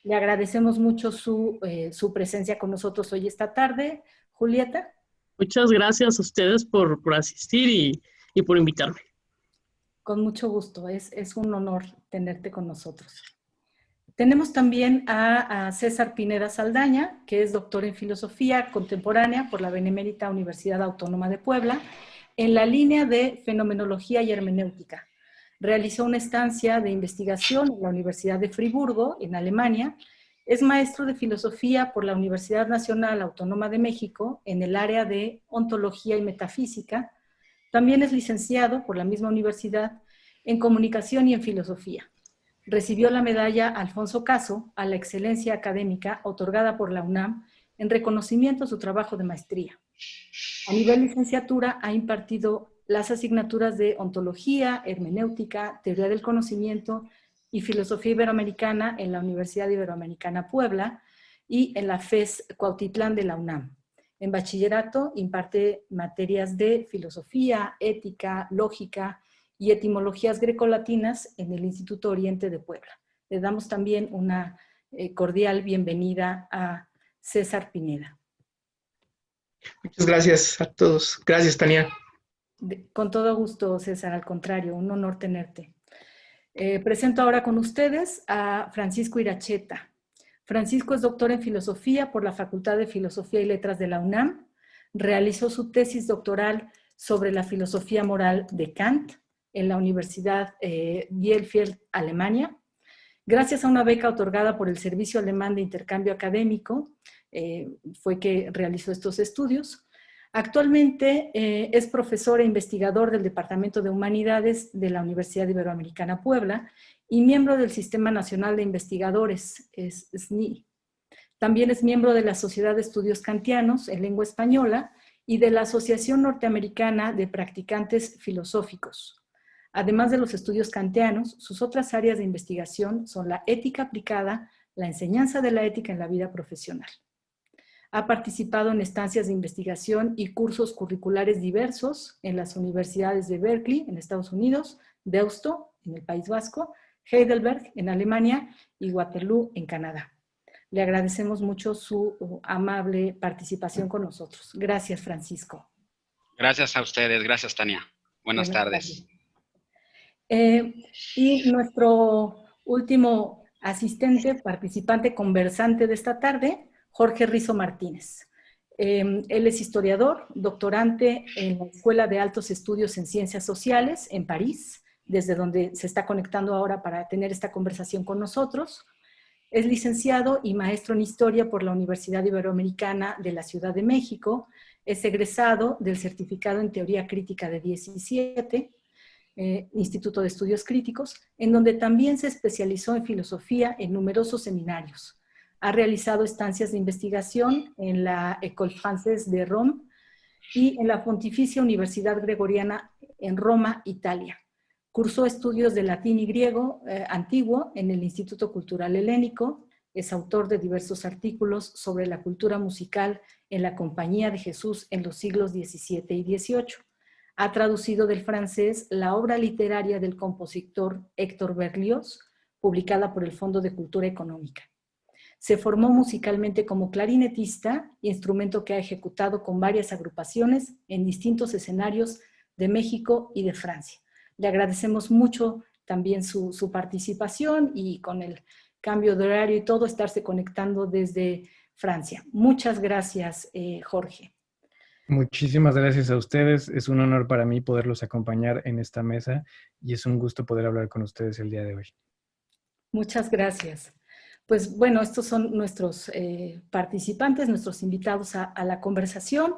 Le agradecemos mucho su presencia con nosotros hoy esta tarde. Julieta. Muchas gracias a ustedes por asistir y por invitarme. Con mucho gusto, es un honor tenerte con nosotros. Tenemos también a César Pineda Saldaña, que es doctor en Filosofía Contemporánea por la Benemérita Universidad Autónoma de Puebla, en la línea de Fenomenología y Hermenéutica. Realizó una estancia de investigación en la Universidad de Friburgo, en Alemania. Es maestro de Filosofía por la Universidad Nacional Autónoma de México, en el área de Ontología y Metafísica. También es licenciado por la misma universidad en Comunicación y en Filosofía. Recibió la medalla Alfonso Caso a la excelencia académica otorgada por la UNAM en reconocimiento a su trabajo de maestría. A nivel licenciatura ha impartido las asignaturas de Ontología, Hermenéutica, Teoría del Conocimiento y Filosofía Iberoamericana en la Universidad Iberoamericana Puebla y en la FES Cuautitlán de la UNAM. En bachillerato imparte materias de filosofía, ética, lógica y etimologías grecolatinas en el Instituto Oriente de Puebla. Le damos también una cordial bienvenida a César Pineda. Muchas gracias a todos. Gracias, Tania. Con todo gusto, César, al contrario, un honor tenerte. Presento ahora con ustedes a Francisco Iracheta. Francisco es doctor en Filosofía por la Facultad de Filosofía y Letras de la UNAM. Realizó su tesis doctoral sobre la filosofía moral de Kant en la Universidad Bielefeld, Alemania. Gracias a una beca otorgada por el Servicio Alemán de Intercambio Académico, fue que realizó estos estudios. Actualmente es profesor e investigador del Departamento de Humanidades de la Universidad Iberoamericana Puebla y miembro del Sistema Nacional de Investigadores, SNI. También es miembro de la Sociedad de Estudios Kantianos en Lengua Española y de la Asociación Norteamericana de Practicantes Filosóficos. Además de los estudios kantianos, sus otras áreas de investigación son la ética aplicada, la enseñanza de la ética en la vida profesional. Ha participado en estancias de investigación y cursos curriculares diversos en las universidades de Berkeley, en Estados Unidos, Deusto, en el País Vasco, Heidelberg, en Alemania, y Waterloo, en Canadá. Le agradecemos mucho su amable participación con nosotros. Gracias, Francisco. Gracias a ustedes. Gracias, Tania. Buenas tardes. Y nuestro último asistente, participante, conversante de esta tarde, Jorge Rizo Martínez. Él es historiador, doctorante en la Escuela de Altos Estudios en Ciencias Sociales en París, desde donde se está conectando ahora para tener esta conversación con nosotros. Es licenciado y maestro en Historia por la Universidad Iberoamericana de la Ciudad de México. Es egresado del Certificado en Teoría Crítica de 17, Instituto de Estudios Críticos, en donde también se especializó en filosofía en numerosos seminarios. Ha realizado estancias de investigación en la École Française de Rome y en la Pontificia Universidad Gregoriana en Roma, Italia. Cursó estudios de latín y griego antiguo en el Instituto Cultural Helénico. Es autor de diversos artículos sobre la cultura musical en la Compañía de Jesús en los siglos XVII y XVIII. Ha traducido del francés la obra literaria del compositor Héctor Berlioz, publicada por el Fondo de Cultura Económica. Se formó musicalmente como clarinetista, instrumento que ha ejecutado con varias agrupaciones en distintos escenarios de México y de Francia. Le agradecemos mucho también su participación y con el cambio de horario y todo, estarse conectando desde Francia. Muchas gracias, Jorge. Muchísimas gracias a ustedes. Es un honor para mí poderlos acompañar en esta mesa y es un gusto poder hablar con ustedes el día de hoy. Muchas gracias. Pues bueno, estos son nuestros participantes, nuestros invitados a la conversación.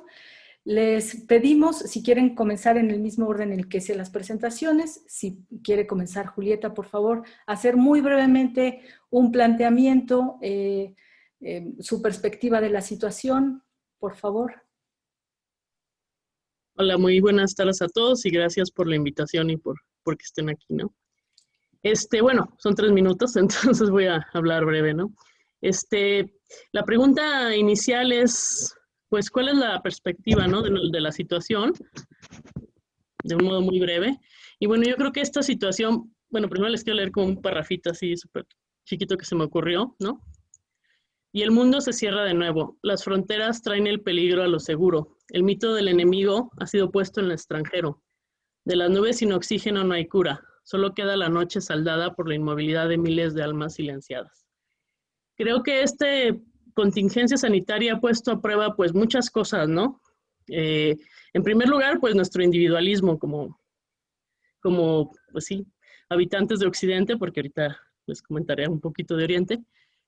Les pedimos, si quieren comenzar en el mismo orden en el que hice las presentaciones, si quiere comenzar Julieta, por favor, hacer muy brevemente un planteamiento, su perspectiva de la situación, por favor. Hola, muy buenas tardes a todos y gracias por la invitación y por que estén aquí, ¿no? Bueno, son 3 minutos, entonces voy a hablar breve, ¿no? La pregunta inicial es, pues, ¿cuál es la perspectiva, ¿no? de la situación? De un modo muy breve. Y bueno, yo creo que esta situación, bueno, primero les quiero leer como un parrafito así súper chiquito que se me ocurrió, ¿no? Y el mundo se cierra de nuevo. Las fronteras traen el peligro a lo seguro. El mito del enemigo ha sido puesto en el extranjero. De las nubes sin oxígeno no hay cura. Solo queda la noche saldada por la inmovilidad de miles de almas silenciadas. Creo que esta contingencia sanitaria ha puesto a prueba pues muchas cosas, ¿no? En primer lugar, pues nuestro individualismo como pues sí, habitantes de Occidente, porque ahorita les comentaré un poquito de Oriente,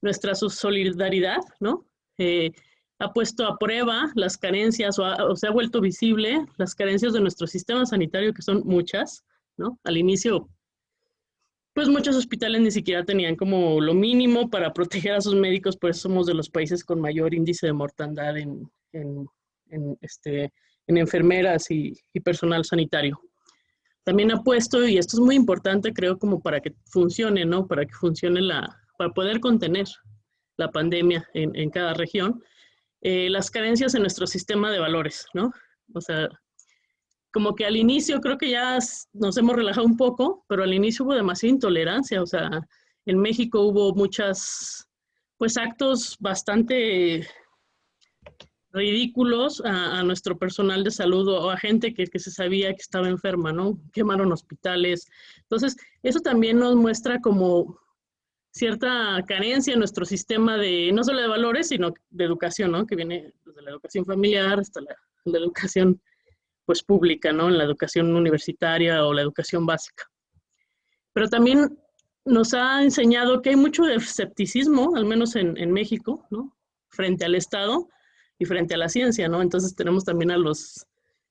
nuestra solidaridad, ¿no? Ha puesto a prueba las carencias o se ha vuelto visible las carencias de nuestro sistema sanitario, que son muchas, ¿no? Al inicio, pues muchos hospitales ni siquiera tenían como lo mínimo para proteger a sus médicos, por eso somos de los países con mayor índice de mortandad en enfermeras y personal sanitario. También ha puesto, y esto es muy importante, creo, como para que funcione, ¿no? Para que funcione para poder contener la pandemia en cada región, las carencias en nuestro sistema de valores, ¿no? O sea, como que al inicio creo que ya nos hemos relajado un poco, pero al inicio hubo demasiada intolerancia, o sea, en México hubo pues actos bastante ridículos a nuestro personal de salud o a gente que se sabía que estaba enferma, ¿no? Quemaron hospitales. Entonces, eso también nos muestra como cierta carencia en nuestro sistema no solo de valores, sino de educación, ¿no? Que viene desde la educación familiar hasta la educación, pues, pública, ¿no? En la educación universitaria o la educación básica. Pero también nos ha enseñado que hay mucho escepticismo, al menos en México, ¿no? Frente al Estado y frente a la ciencia, ¿no? Entonces tenemos también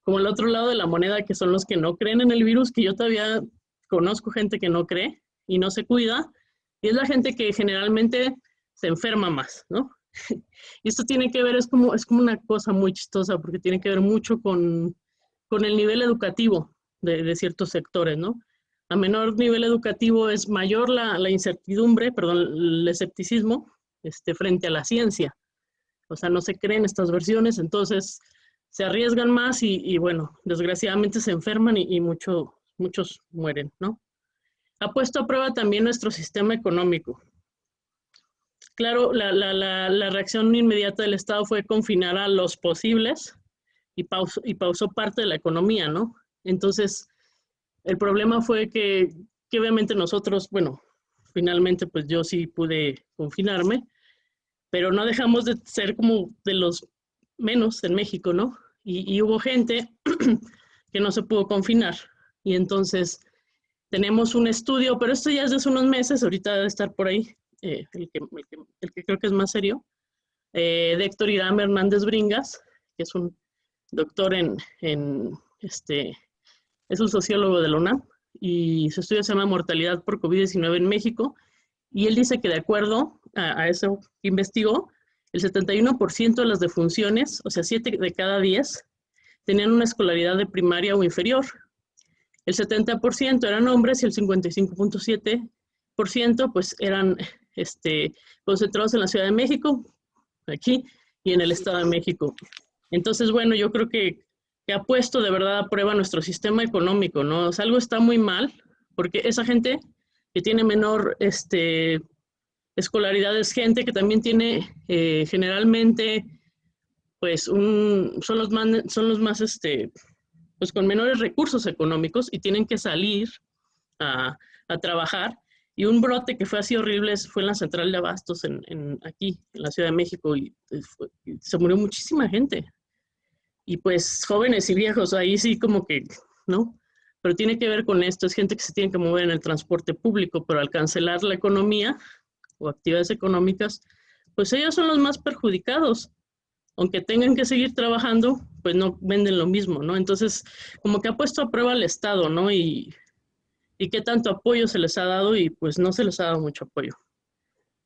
como el otro lado de la moneda, que son los que no creen en el virus, que yo todavía conozco gente que no cree y no se cuida, y es la gente que generalmente se enferma más, ¿no? Y esto tiene que ver, es como una cosa muy chistosa, porque tiene que ver mucho con el nivel educativo de ciertos sectores, ¿no? A menor nivel educativo es mayor la incertidumbre, el escepticismo frente a la ciencia. O sea, no se creen estas versiones, entonces se arriesgan más y bueno, desgraciadamente se enferman y muchos mueren, ¿no? Ha puesto a prueba también nuestro sistema económico. Claro, la reacción inmediata del Estado fue confinar a los posibles y pausó parte de la economía, ¿no? Entonces, el problema fue que obviamente nosotros, bueno, finalmente pues yo sí pude confinarme, pero no dejamos de ser como de los menos en México, ¿no? Y hubo gente que no se pudo confinar. Y entonces tenemos un estudio, pero esto ya es de hace unos meses, ahorita debe estar por ahí, el que creo que es más serio, de Héctor Irán Hernández Bringas, que es un doctor es un sociólogo de la UNAM, y su estudio se llama Mortalidad por COVID-19 en México, y él dice que de acuerdo a eso que investigó, el 71% de las defunciones, o sea, 7 de cada 10, tenían una escolaridad de primaria o inferior. El 70% eran hombres y el 55.7% pues eran concentrados en la Ciudad de México, aquí, y en el Estado de México. Entonces, bueno, yo creo que ha puesto de verdad a prueba nuestro sistema económico, ¿no? O sea, algo está muy mal, porque esa gente que tiene menor escolaridad es gente que también tiene generalmente, pues, son los más, pues, con menores recursos económicos y tienen que salir a trabajar. Y un brote que fue así horrible fue en la central de abastos aquí, en la Ciudad de México, y se murió muchísima gente. Y pues jóvenes y viejos, ahí sí como que, ¿no? Pero tiene que ver con esto, es gente que se tiene que mover en el transporte público, pero al cancelar la economía o actividades económicas, pues ellos son los más perjudicados. Aunque tengan que seguir trabajando, pues no venden lo mismo, ¿no? Entonces, como que ha puesto a prueba al Estado, ¿no? Y qué tanto apoyo se les ha dado y pues no se les ha dado mucho apoyo.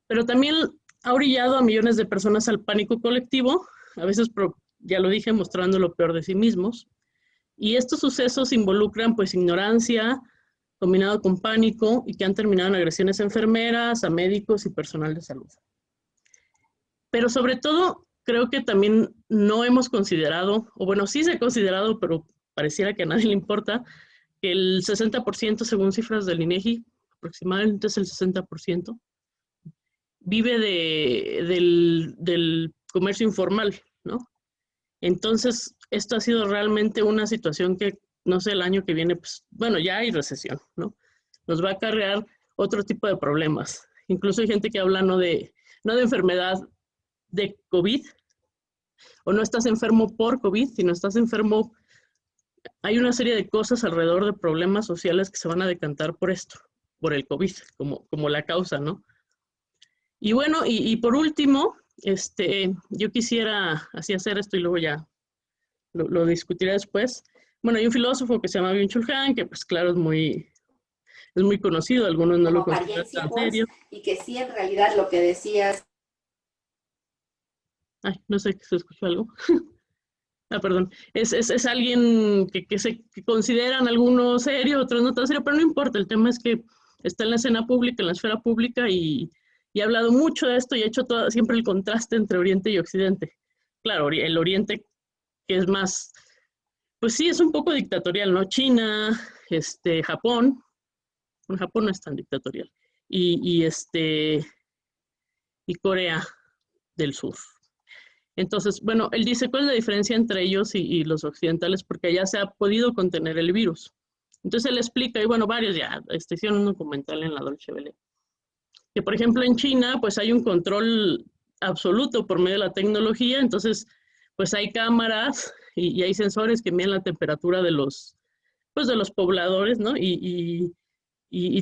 Pero también ha orillado a millones de personas al pánico colectivo, a veces, ya lo dije, mostrando lo peor de sí mismos. Y estos sucesos involucran pues ignorancia, combinado con pánico, y que han terminado en agresiones a enfermeras, a médicos y personal de salud. Pero sobre todo, creo que también no hemos considerado, o bueno, sí se ha considerado, pero pareciera que a nadie le importa, que el 60%, según cifras del INEGI, aproximadamente es el 60%, vive del comercio informal, ¿no? Entonces, esto ha sido realmente una situación que, no sé, el año que viene, pues, bueno, ya hay recesión, ¿no? Nos va a acarrear otro tipo de problemas. Incluso hay gente que habla no de enfermedad de COVID, o no estás enfermo por COVID, sino estás enfermo. Hay una serie de cosas alrededor de problemas sociales que se van a decantar por esto, por el COVID, como la causa, ¿no? Y bueno, y por último, yo quisiera así hacer esto y luego ya lo discutiré después. Bueno, hay un filósofo que se llama Byung-Chul Han, que pues claro es muy conocido, algunos no lo consideran tan serio. Y que sí, en realidad lo que decías. Ay, no sé, ¿se escuchó algo? Ah, perdón. Es alguien que consideran algunos serio, otros no tan serio, pero no importa. El tema es que está en la escena pública, en la esfera pública y ha hablado mucho de esto y ha hecho siempre el contraste entre Oriente y Occidente. Claro, el Oriente que es más, pues sí, es un poco dictatorial, ¿no? China, Japón. Bueno, Japón no es tan dictatorial. Y Corea del Sur. Entonces, bueno, él dice, ¿cuál es la diferencia entre ellos y los occidentales? Porque allá se ha podido contener el virus. Entonces él explica, y bueno, varios ya, hicieron un documental en la Deutsche Welle, que por ejemplo en China, pues hay un control absoluto por medio de la tecnología, entonces, pues hay cámaras y hay sensores que miden la temperatura de los pobladores, ¿no? Y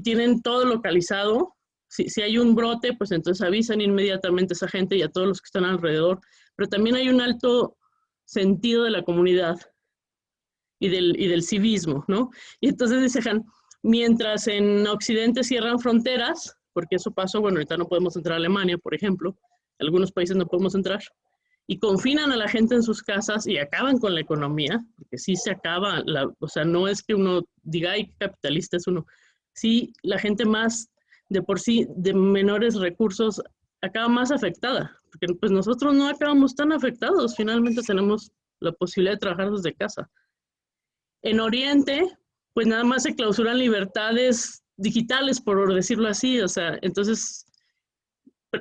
tienen todo localizado. Si hay un brote, pues entonces avisan inmediatamente a esa gente y a todos los que están alrededor. Pero también hay un alto sentido de la comunidad y del civismo, ¿no? Y entonces dice Han, mientras en Occidente cierran fronteras, porque eso pasó, bueno, ahorita no podemos entrar a Alemania, por ejemplo, algunos países no podemos entrar, y confinan a la gente en sus casas y acaban con la economía, porque sí se acaba, o sea, no es que uno diga, ay, capitalista es uno, sí, la gente más de por sí, de menores recursos, acaba más afectada, porque pues nosotros no acabamos tan afectados, finalmente tenemos la posibilidad de trabajar desde casa. En Oriente, pues nada más se clausuran libertades digitales, por decirlo así, o sea, entonces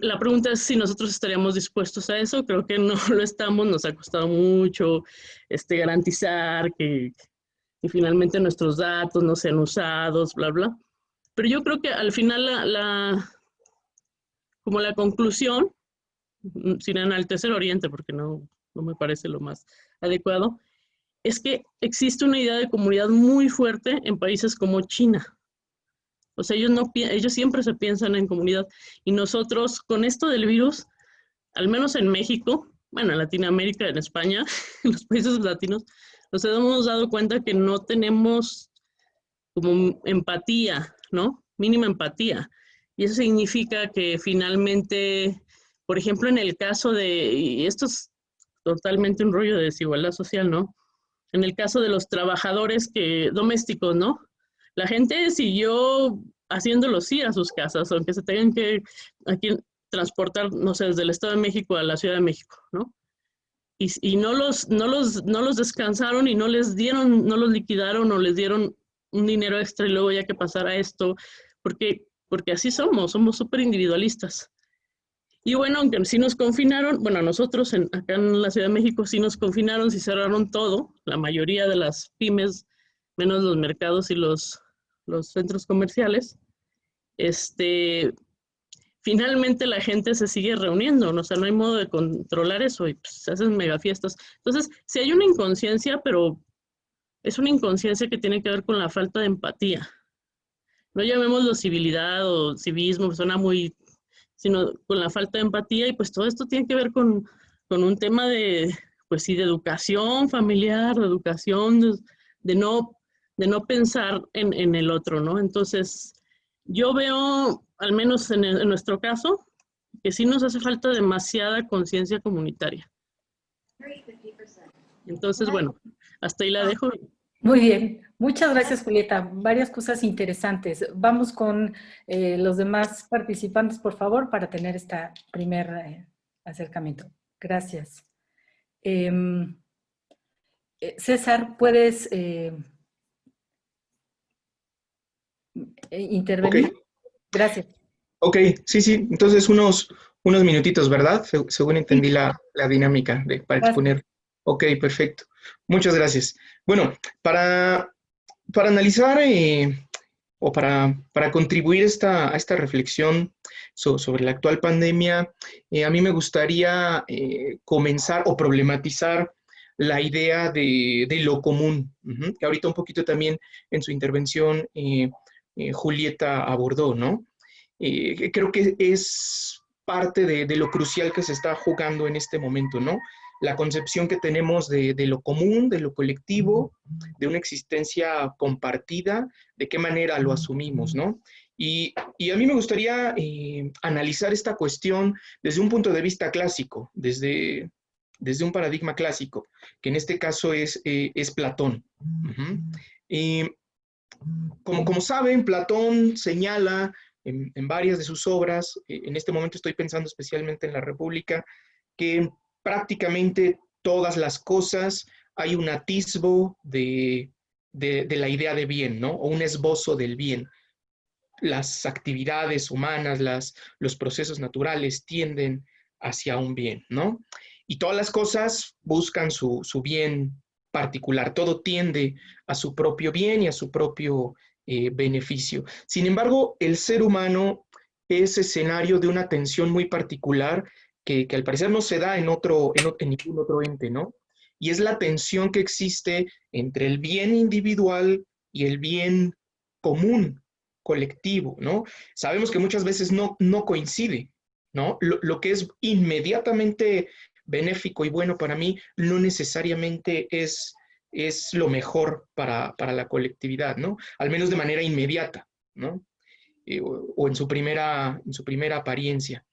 la pregunta es si nosotros estaríamos dispuestos a eso. Creo que no lo estamos, nos ha costado mucho garantizar que finalmente nuestros datos no sean usados, bla, bla. Pero yo creo que al final como la conclusión, sin enaltecer Oriente, porque no me parece lo más adecuado, es que existe una idea de comunidad muy fuerte en países como China. O sea, ellos siempre se piensan en comunidad. Y nosotros, con esto del virus, al menos en México, bueno, en Latinoamérica, en España, en los países latinos, nos hemos dado cuenta que no tenemos como empatía, ¿no? Mínima empatía. Y eso significa que finalmente, por ejemplo, en el caso y esto es totalmente un rollo de desigualdad social, ¿no? En el caso de los trabajadores domésticos, ¿no? La gente siguió haciéndos ir a sus casas, aunque se tengan que aquí transportar, no sé, desde el Estado de México a la Ciudad de México, ¿no? Y no los descansaron y no los liquidaron o les dieron un dinero extra y luego ya que pasara esto, porque así somos súper individualistas. Y bueno, aunque sí nos confinaron, bueno, nosotros acá en la Ciudad de México sí nos confinaron, sí cerraron todo, la mayoría de las pymes, menos los mercados y los centros comerciales, finalmente la gente se sigue reuniendo, ¿no? O sea, no hay modo de controlar eso y pues, se hacen mega fiestas. Entonces, sí hay una inconsciencia, pero es una inconsciencia que tiene que ver con la falta de empatía. No llamémoslo civilidad o civismo, suena muy, sino con la falta de empatía y pues todo esto tiene que ver con un tema pues sí, de educación familiar, de educación, de no pensar en el otro, ¿no? Entonces, yo veo, al menos en nuestro caso, que sí nos hace falta demasiada conciencia comunitaria. Entonces, bueno, hasta ahí la dejo. Muy bien. Muchas gracias, Julieta. Varias cosas interesantes. Vamos con los demás participantes, por favor, para tener este primer acercamiento. Gracias. César, ¿puedes intervenir? Ok. Gracias. Ok, sí, sí, entonces unos minutitos, ¿verdad? Según entendí Sí, la dinámica para gracias. exponer. Ok, perfecto. Muchas gracias. Bueno, para analizar o para contribuir a esta reflexión sobre la actual pandemia, a mí me gustaría comenzar o problematizar la idea de lo común, que ahorita un poquito también en su intervención Julieta abordó, ¿no? Creo que es parte de lo crucial que se está jugando en este momento, ¿no? La concepción que tenemos de lo común, de lo colectivo, de una existencia compartida, de qué manera lo asumimos, ¿no? Y a mí me gustaría analizar esta cuestión desde un punto de vista clásico, desde un paradigma clásico, que en este caso es Platón. Uh-huh. Como saben, Platón señala en varias de sus obras, en este momento estoy pensando especialmente en la República, que prácticamente todas las cosas hay un atisbo de la idea de bien, ¿no? O un esbozo del bien. Las actividades humanas, los procesos naturales tienden hacia un bien, ¿no? Y todas las cosas buscan su bien particular, todo tiende a su propio bien y a su propio beneficio. Sin embargo, el ser humano es escenario de una tensión muy particular que al parecer no se da en ningún otro ente, ¿no? Y es la tensión que existe entre el bien individual y el bien común, colectivo, ¿no? Sabemos que muchas veces no coincide, ¿no? Lo que es inmediatamente benéfico y bueno para mí no necesariamente es lo mejor para la colectividad, ¿no? Al menos de manera inmediata, ¿no? O en su primera apariencia.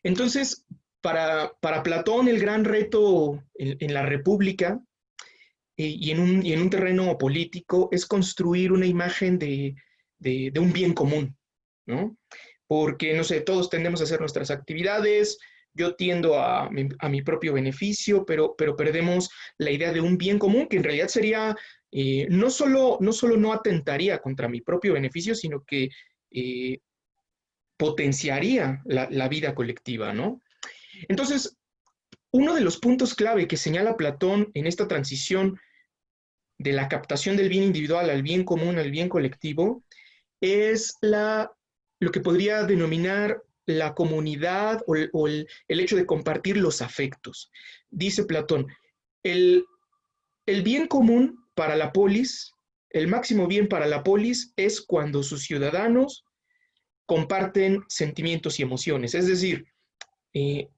Entonces, para Platón, el gran reto en la República y en un terreno político es construir una imagen de un bien común, ¿no? Porque, no sé, todos tendemos a hacer nuestras actividades, yo tiendo a mi propio beneficio, pero perdemos la idea de un bien común que en realidad sería, no solo no atentaría contra mi propio beneficio, sino que eh, potenciaría la vida colectiva, ¿no? Entonces, uno de los puntos clave que señala Platón en esta transición de la captación del bien individual al bien común, al bien colectivo, es lo que podría denominar la comunidad o el hecho de compartir los afectos. Dice Platón, el, el bien común para la polis, el máximo bien para la polis es cuando sus ciudadanos comparten sentimientos y emociones, es decir, eh,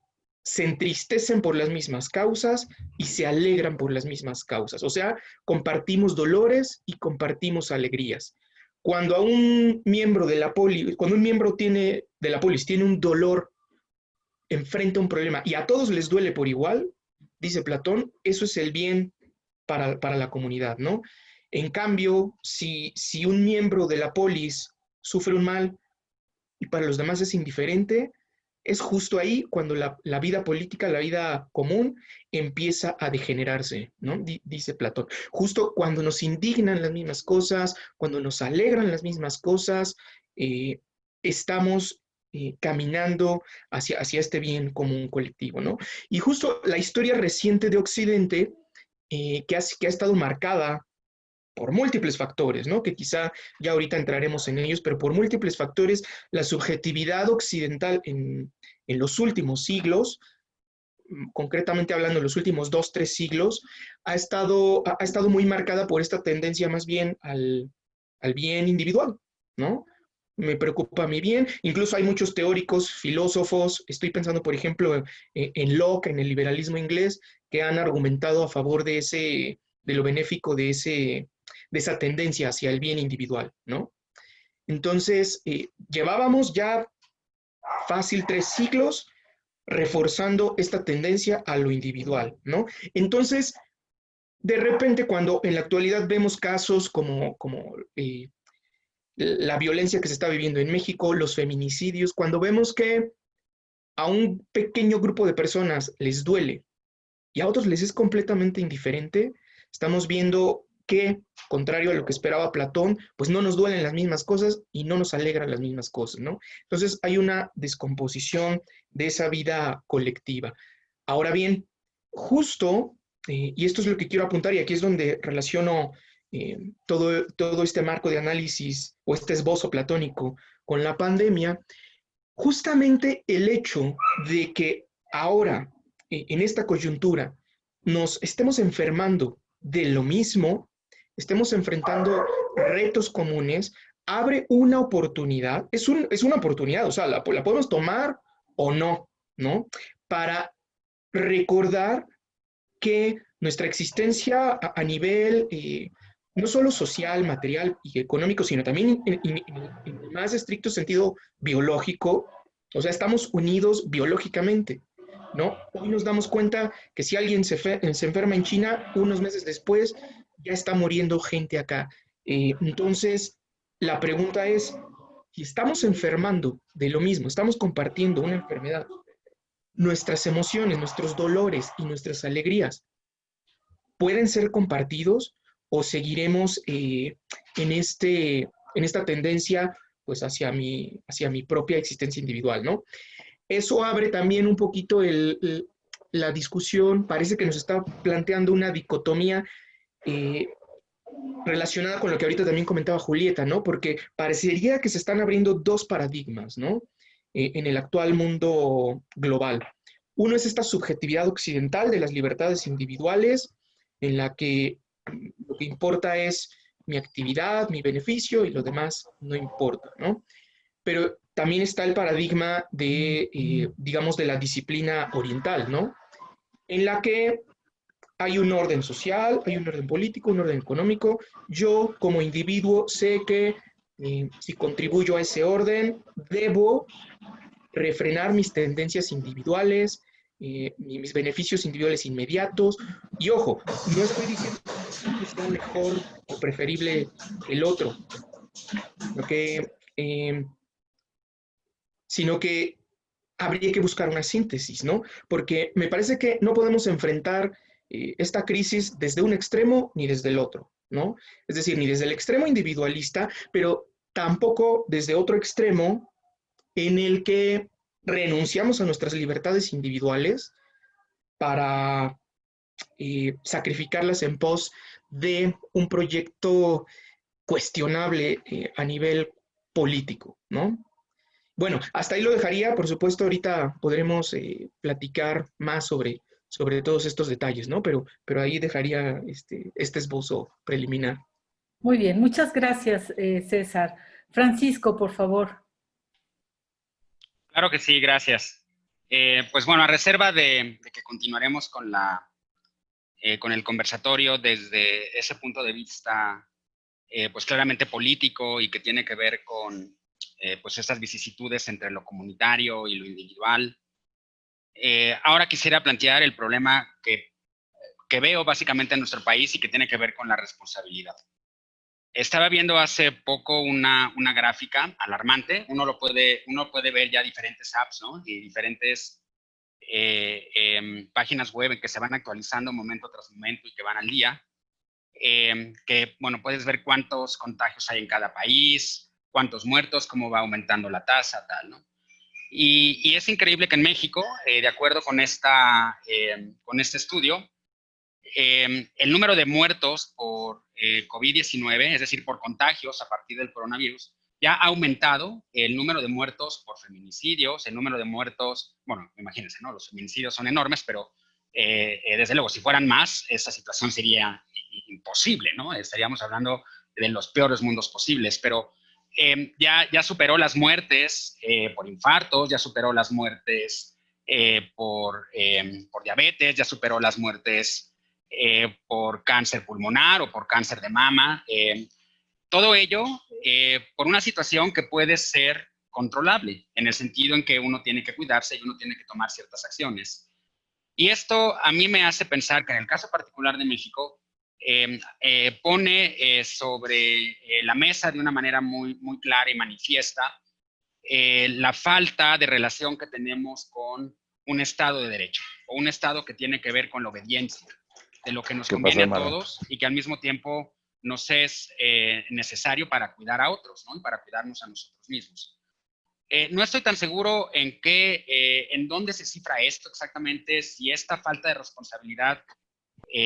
se entristecen por las mismas causas y se alegran por las mismas causas. O sea, compartimos dolores y compartimos alegrías. Cuando a un miembro de la polis, cuando un miembro de la polis tiene un dolor, enfrenta un problema y a todos les duele por igual, dice Platón, eso es el bien para la comunidad, ¿no? En cambio, si un miembro de la polis sufre un mal y para los demás es indiferente, es justo ahí cuando la vida política, la vida común, empieza a degenerarse, ¿no? Dice Platón. Justo cuando nos indignan las mismas cosas, cuando nos alegran las mismas cosas, estamos caminando hacia este bien común colectivo, ¿no? Y justo la historia reciente de Occidente, que ha estado marcada por múltiples factores, ¿no? Que quizá ya ahorita entraremos en ellos, pero por múltiples factores, la subjetividad occidental en los últimos siglos, concretamente hablando en los últimos 2, 3 siglos, ha estado muy marcada por esta tendencia más bien al bien individual, ¿no? Me preocupa mi bien. Incluso hay muchos teóricos, filósofos, estoy pensando, por ejemplo, en Locke, en el liberalismo inglés, que han argumentado a favor de lo benéfico de esa tendencia hacia el bien individual, ¿no? Entonces, llevábamos ya fácil 3 siglos reforzando esta tendencia a lo individual, ¿no? Entonces, de repente, cuando en la actualidad vemos casos como la violencia que se está viviendo en México, los feminicidios, cuando vemos que a un pequeño grupo de personas les duele y a otros les es completamente indiferente, estamos viendo que, contrario a lo que esperaba Platón, pues no nos duelen las mismas cosas y no nos alegran las mismas cosas, ¿no? Entonces hay una descomposición de esa vida colectiva. Ahora bien, justo, y esto es lo que quiero apuntar, y aquí es donde relaciono todo este marco de análisis o este esbozo platónico con la pandemia, justamente el hecho de que ahora, en esta coyuntura, nos estemos enfermando de lo mismo, estemos enfrentando retos comunes, abre una oportunidad, es una oportunidad, o sea, la podemos tomar o no, ¿no? Para recordar que nuestra existencia a nivel no solo social, material y económico, sino también en el más estricto sentido biológico, o sea, estamos unidos biológicamente, ¿no? Hoy nos damos cuenta que si alguien se enferma en China, unos meses después ya está muriendo gente acá. Entonces, la pregunta es, si estamos enfermando de lo mismo, estamos compartiendo una enfermedad, nuestras emociones, nuestros dolores y nuestras alegrías pueden ser compartidos o seguiremos en esta tendencia pues hacia mi propia existencia individual, ¿no? Eso abre también un poquito la discusión, parece que nos está planteando una dicotomía relacionada con lo que ahorita también comentaba Julieta, ¿no? Porque parecería que se están abriendo dos paradigmas, ¿no? En el actual mundo global. Uno es esta subjetividad occidental de las libertades individuales, en la que lo que importa es mi actividad, mi beneficio y lo demás no importa, ¿no? Pero también está el paradigma de, digamos, de la disciplina oriental, ¿no? En la que hay un orden social, hay un orden político, un orden económico. Yo, como individuo, sé que si contribuyo a ese orden, debo refrenar mis tendencias individuales, mis beneficios individuales inmediatos. Y ojo, no estoy diciendo que sea mejor o preferible el otro, sino que habría que buscar una síntesis, ¿no? Porque me parece que no podemos enfrentar esta crisis desde un extremo ni desde el otro, ¿no? Es decir, ni desde el extremo individualista, pero tampoco desde otro extremo en el que renunciamos a nuestras libertades individuales para sacrificarlas en pos de un proyecto cuestionable a nivel político, ¿no? Bueno, hasta ahí lo dejaría. Por supuesto, ahorita podremos platicar más sobre todos estos detalles, ¿no? Pero ahí dejaría este esbozo preliminar. Muy bien, muchas gracias, César. Francisco, por favor. Claro que sí, gracias. Pues bueno, a reserva de que continuaremos con el conversatorio desde ese punto de vista, pues claramente político y que tiene que ver con pues estas vicisitudes entre lo comunitario y lo individual. Ahora quisiera plantear el problema que veo básicamente en nuestro país y que tiene que ver con la responsabilidad. Estaba viendo hace poco una gráfica alarmante. Uno puede ver ya diferentes apps, ¿no? Y diferentes páginas web que se van actualizando momento tras momento y que van al día. Que, bueno, puedes ver cuántos contagios hay en cada país, cuántos muertos, cómo va aumentando la tasa, tal, ¿no? Y es increíble que en México, de acuerdo con este estudio, el número de muertos por COVID-19, es decir, por contagios a partir del coronavirus, ya ha aumentado el número de muertos por feminicidios, el número de muertos, bueno, imagínense, ¿no? Los feminicidios son enormes, pero desde luego, si fueran más, esa situación sería imposible, ¿no? Estaríamos hablando de los peores mundos posibles, pero ya superó las muertes por infartos, ya superó las muertes por diabetes, ya superó las muertes por cáncer pulmonar o por cáncer de mama. Todo ello por una situación que puede ser controlable, en el sentido en que uno tiene que cuidarse y uno tiene que tomar ciertas acciones. Y esto a mí me hace pensar que en el caso particular de México, pone sobre la mesa de una manera muy, muy clara y manifiesta la falta de relación que tenemos con un Estado de Derecho, o un Estado que tiene que ver con la obediencia, de lo que nos conviene a todos y que al mismo tiempo nos es necesario para cuidar a otros, ¿no? Y para cuidarnos a nosotros mismos. No estoy tan seguro en dónde se cifra esto exactamente, si esta falta de responsabilidad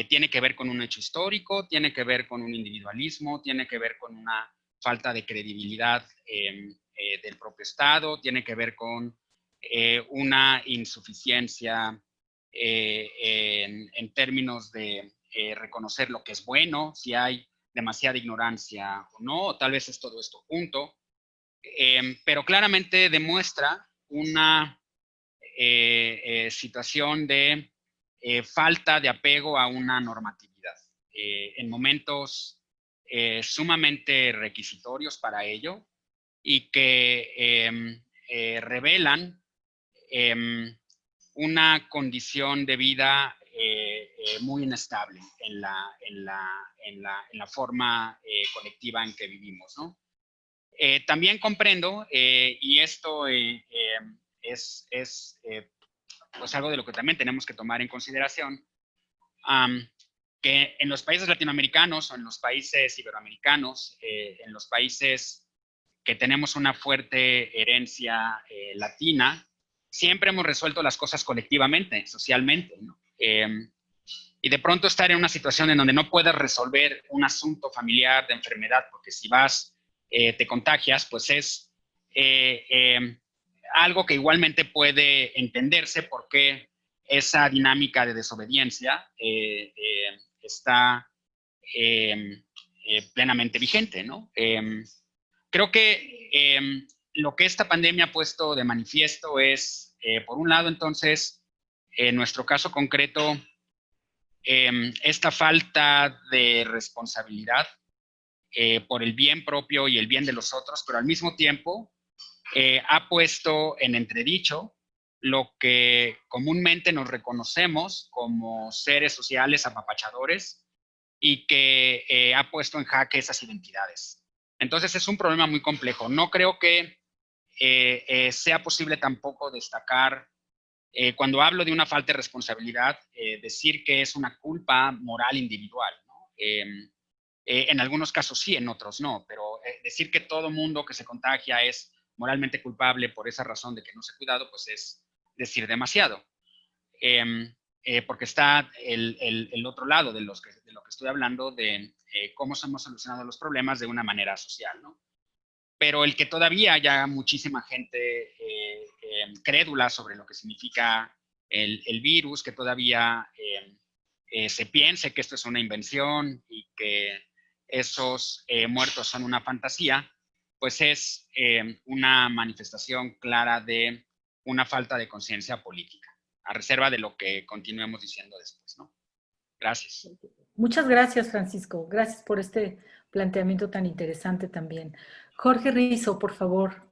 tiene que ver con un hecho histórico, tiene que ver con un individualismo, tiene que ver con una falta de credibilidad del propio Estado, tiene que ver con una insuficiencia en términos de reconocer lo que es bueno, si hay demasiada ignorancia o no, o tal vez es todo esto junto, pero claramente demuestra una situación de falta de apego a una normatividad. En momentos sumamente requisitorios para ello y que revelan una condición de vida muy inestable en la forma colectiva en que vivimos, ¿no? También comprendo, y esto es pues algo de lo que también tenemos que tomar en consideración, que en los países latinoamericanos o en los países iberoamericanos, en los países que tenemos una fuerte herencia latina, siempre hemos resuelto las cosas colectivamente, socialmente, ¿no? Y de pronto estar en una situación en donde no puedes resolver un asunto familiar de enfermedad, porque si vas, te contagias, pues es algo que igualmente puede entenderse porque esa dinámica de desobediencia está plenamente vigente, ¿no? Creo que lo que esta pandemia ha puesto de manifiesto es, por un lado, entonces, en nuestro caso concreto, esta falta de responsabilidad por el bien propio y el bien de los otros, pero al mismo tiempo ha puesto en entredicho lo que comúnmente nos reconocemos como seres sociales apapachadores y que ha puesto en jaque esas identidades. Entonces es un problema muy complejo. No creo que sea posible tampoco destacar, cuando hablo de una falta de responsabilidad, decir que es una culpa moral individual, ¿no? En algunos casos sí, en otros no, pero decir que todo mundo que se contagia es moralmente culpable por esa razón de que no se ha cuidado, pues es decir demasiado. Porque está el otro llado de lo que estoy hablando, de cómo hemos solucionado los problemas de una manera social, ¿no? Pero el que todavía haya muchísima gente crédula sobre lo que significa el virus, que todavía se piense que esto es una invención y que esos muertos son una fantasía, pues es una manifestación clara de una falta de conciencia política, a reserva de lo que continuemos diciendo después, ¿no? Gracias. Muchas gracias, Francisco. Gracias por este planteamiento tan interesante también. Jorge Rizo, por favor.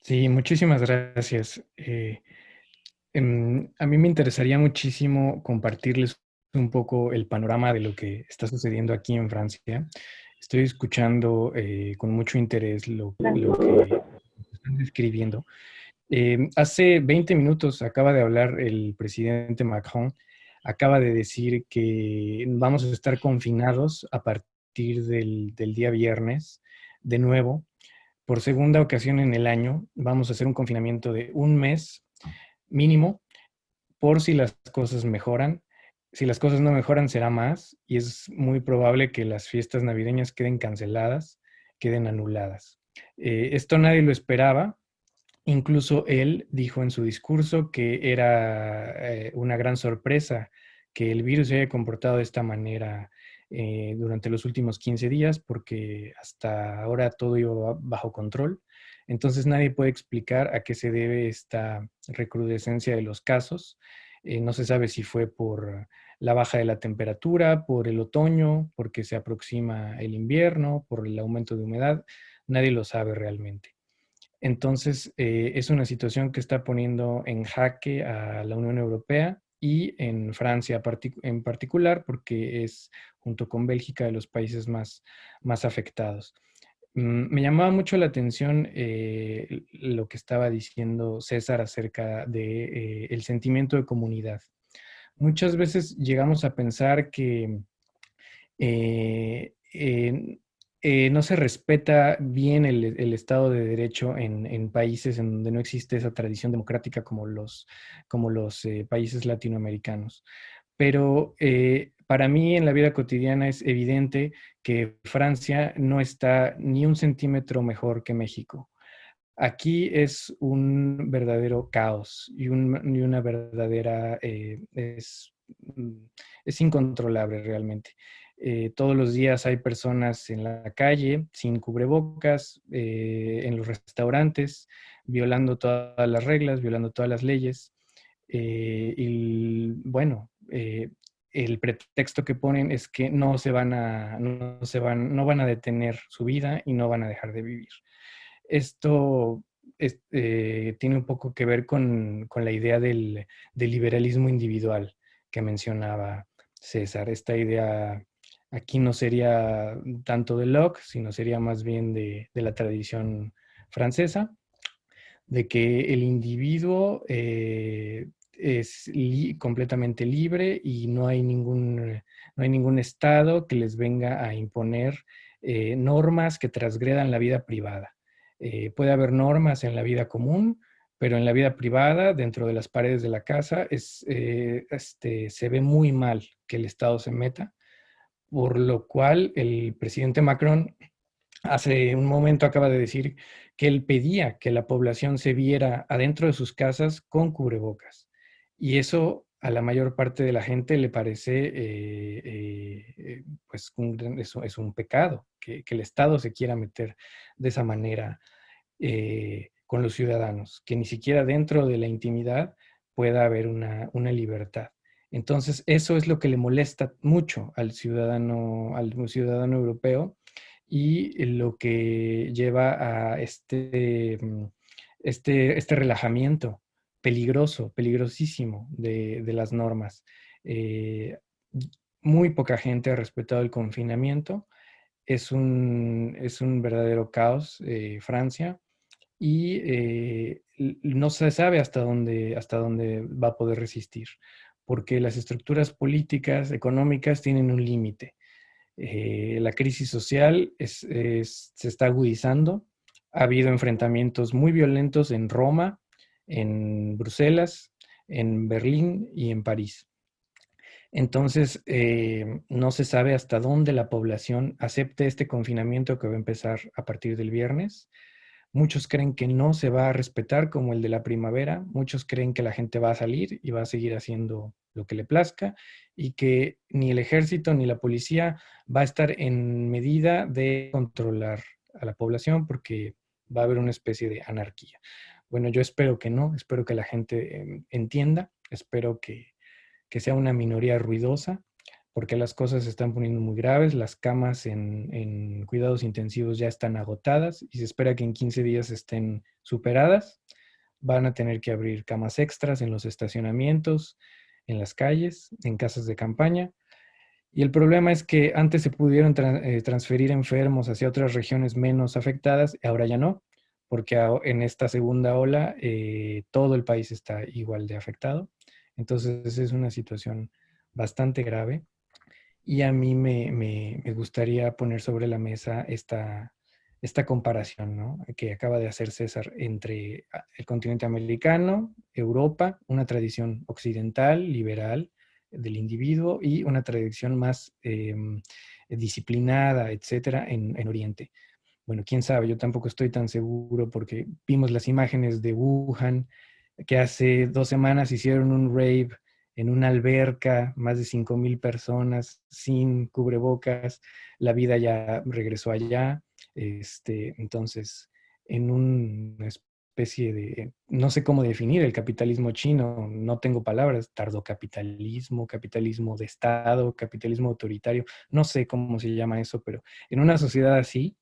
Sí, muchísimas gracias. A mí me interesaría muchísimo compartirles un poco el panorama de lo que está sucediendo aquí en Francia. Estoy escuchando con mucho interés lo que están describiendo. Hace 20 minutos acaba de hablar el presidente Macron, acaba de decir que vamos a estar confinados a partir del día viernes, de nuevo, por segunda ocasión en el año. Vamos a hacer un confinamiento de un mes mínimo, por si las cosas mejoran. Si las cosas no mejoran, será más, y es muy probable que las fiestas navideñas queden canceladas, queden anuladas. Esto nadie lo esperaba. Incluso él dijo en su discurso que era una gran sorpresa que el virus se haya comportado de esta manera durante los últimos 15 días, porque hasta ahora todo iba bajo control. Entonces nadie puede explicar a qué se debe esta recrudescencia de los casos. No se sabe si fue por la baja de la temperatura, por el otoño, porque se aproxima el invierno, por el aumento de humedad. Nadie lo sabe realmente. Entonces, es una situación que está poniendo en jaque a la Unión Europea y en Francia en particular, porque es, junto con Bélgica, de los países más afectados. Me llamaba mucho la atención lo que estaba diciendo César acerca de el sentimiento de comunidad. Muchas veces llegamos a pensar que eh, no se respeta bien el Estado de Derecho en países en donde no existe esa tradición democrática como los países latinoamericanos. Pero para mí en la vida cotidiana es evidente que Francia no está ni un centímetro mejor que México. Aquí es un verdadero caos y una verdadera, es incontrolable realmente. Todos los días hay personas en la calle sin cubrebocas, en los restaurantes, violando todas las reglas, violando todas las leyes. Y bueno, el pretexto que ponen es que no van a detener su vida y no van a dejar de vivir. Esto tiene un poco que ver con la idea del liberalismo individual que mencionaba César. Esta idea aquí no sería tanto de Locke, sino sería más bien de la tradición francesa, de que el individuo es completamente libre y no hay ningún estado que les venga a imponer normas que transgredan la vida privada. Puede haber normas en la vida común, pero en la vida privada, dentro de las paredes de la casa, se ve muy mal que el Estado se meta, por lo cual el presidente Macron hace un momento acaba de decir que él pedía que la población se viera adentro de sus casas con cubrebocas. Y eso a la mayor parte de la gente le parece pues es un pecado, que el Estado se quiera meter de esa manera con los ciudadanos, que ni siquiera dentro de la intimidad pueda haber una libertad. Entonces, eso es lo que le molesta mucho al ciudadano europeo y lo que lleva a este relajamiento peligroso, peligrosísimo de las normas. Muy poca gente ha respetado el confinamiento. Es un verdadero caos, Francia, y no se sabe hasta dónde va a poder resistir, porque las estructuras políticas, económicas tienen un límite. La crisis social se está agudizando. Ha habido enfrentamientos muy violentos en Roma, en Bruselas, en Berlín y en París. Entonces, no se sabe hasta dónde la población acepte este confinamiento que va a empezar a partir del viernes. Muchos creen que no se va a respetar como el de la primavera. Muchos creen que la gente va a salir y va a seguir haciendo lo que le plazca y que ni el ejército ni la policía va a estar en medida de controlar a la población porque va a haber una especie de anarquía. Bueno, yo espero que no, espero que la gente entienda, espero que sea una minoría ruidosa, porque las cosas se están poniendo muy graves, las camas en cuidados intensivos ya están agotadas y se espera que en 15 días estén superadas. Van a tener que abrir camas extras en los estacionamientos, en las calles, en casas de campaña. Y el problema es que antes se pudieron transferir enfermos hacia otras regiones menos afectadas, y ahora ya no, porque en esta segunda ola todo el país está igual de afectado. Entonces es una situación bastante grave y a mí me gustaría poner sobre la mesa esta comparación, ¿no? Que acaba de hacer César entre el continente americano, Europa, una tradición occidental, liberal del individuo y una tradición más disciplinada, etcétera, en Oriente. Bueno, quién sabe, yo tampoco estoy tan seguro porque vimos las imágenes de Wuhan, que hace 2 semanas hicieron un rave en una alberca, más de 5,000 personas sin cubrebocas, la vida ya regresó allá, entonces, en una especie de, no sé cómo definir el capitalismo chino, no tengo palabras, tardocapitalismo, capitalismo de Estado, capitalismo autoritario, no sé cómo se llama eso, pero en una sociedad así,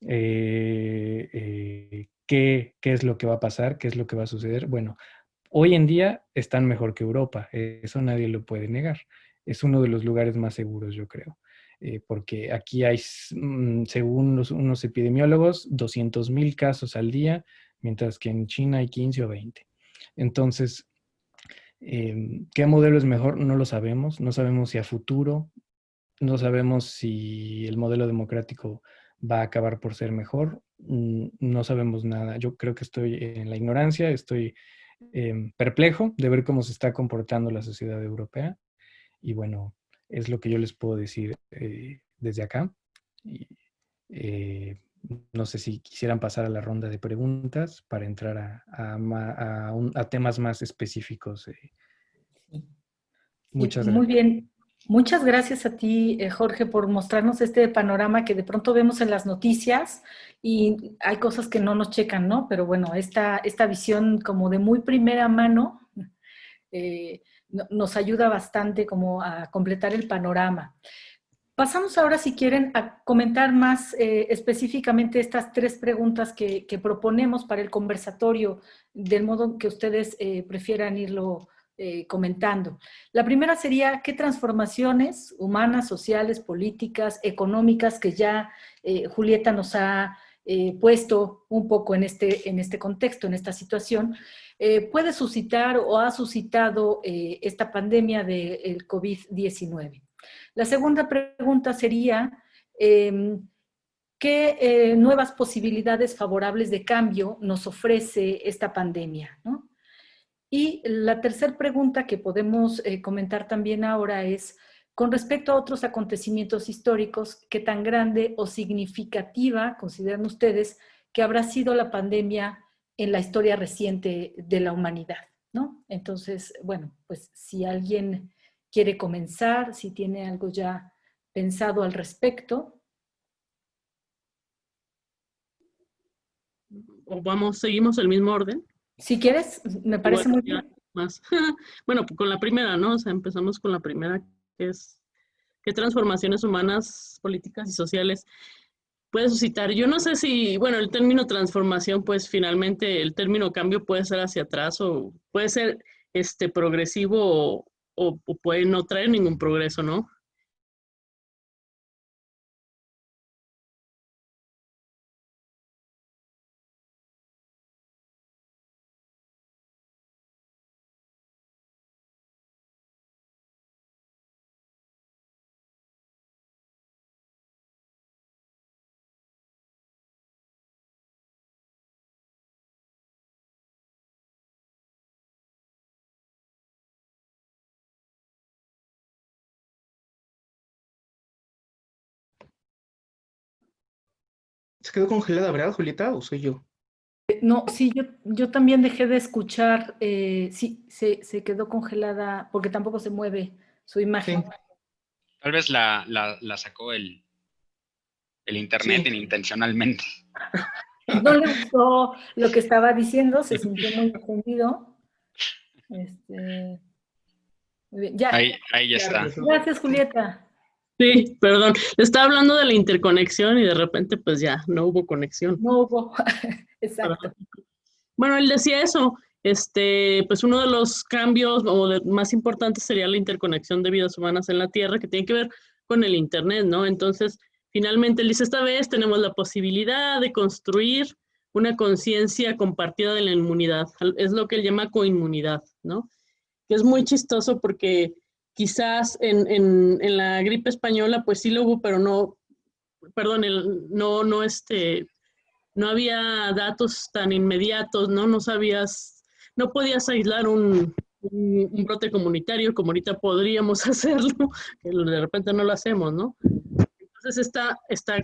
¿qué es lo que va a pasar? ¿Qué es lo que va a suceder? Bueno, hoy en día están mejor que Europa, eso nadie lo puede negar. Es uno de los lugares más seguros, yo creo, porque aquí hay, según unos epidemiólogos, 200,000 casos al día, mientras que en China hay 15 o 20. Entonces, ¿qué modelo es mejor? No lo sabemos, no sabemos si a futuro no sabemos si el modelo democrático va a acabar por ser mejor. No sabemos nada. Yo creo que estoy en la ignorancia, estoy perplejo de ver cómo se está comportando la sociedad europea. Y bueno, es lo que yo les puedo decir desde acá. Y, no sé si quisieran pasar a la ronda de preguntas para entrar a temas más específicos. Muchas Muy gracias. bien. Muchas gracias a ti, Jorge, por mostrarnos este panorama que de pronto vemos en las noticias y hay cosas que no nos checan, ¿no? Pero bueno, esta visión como de muy primera mano nos ayuda bastante como a completar el panorama. Pasamos ahora, si quieren, a comentar más específicamente estas 3 preguntas que proponemos para el conversatorio, del modo que ustedes prefieran irlo comentando. La primera sería, ¿qué transformaciones humanas, sociales, políticas, económicas, que ya Julieta nos ha puesto un poco en este contexto, en esta situación, puede suscitar o ha suscitado esta pandemia del COVID-19? La segunda pregunta sería, ¿qué nuevas posibilidades favorables de cambio nos ofrece esta pandemia, ¿no? Y la tercera pregunta que podemos comentar también ahora es, con respecto a otros acontecimientos históricos, ¿qué tan grande o significativa consideran ustedes que habrá sido la pandemia en la historia reciente de la humanidad, ¿no? Entonces, bueno, pues si alguien quiere comenzar, si tiene algo ya pensado al respecto. O seguimos el mismo orden. Si quieres, me parece muy bien. Más. Bueno, con la primera, ¿no? O sea, empezamos con la primera, que es ¿qué transformaciones humanas, políticas y sociales puede suscitar? Yo no sé si, bueno, el término transformación, pues finalmente el término cambio puede ser hacia atrás o puede ser progresivo o puede no traer ningún progreso, ¿no? ¿Se quedó congelada, verdad, Julieta, o soy yo? No, sí, yo también dejé de escuchar, sí, se quedó congelada porque tampoco se mueve su imagen. Sí, Tal vez la sacó el internet sí. inintencionalmente. No le gustó lo que estaba diciendo, se sintió muy ofendido. Muy bien, ya. Ahí ya está. Gracias, Julieta. Sí, perdón. Estaba hablando de la interconexión y de repente pues ya no hubo conexión. No hubo, exacto. Bueno, él decía eso, pues uno de los cambios más importantes sería la interconexión de vidas humanas en la Tierra, que tiene que ver con el Internet, ¿no? Entonces, finalmente él dice, esta vez tenemos la posibilidad de construir una conciencia compartida de la inmunidad, es lo que él llama coinmunidad, ¿no? Que es muy chistoso porque quizás en la gripe española, pues sí lo hubo, pero no, perdón, no había datos tan inmediatos, ¿no? No podías aislar un brote comunitario como ahorita podríamos hacerlo, que de repente no lo hacemos, ¿no? Entonces esta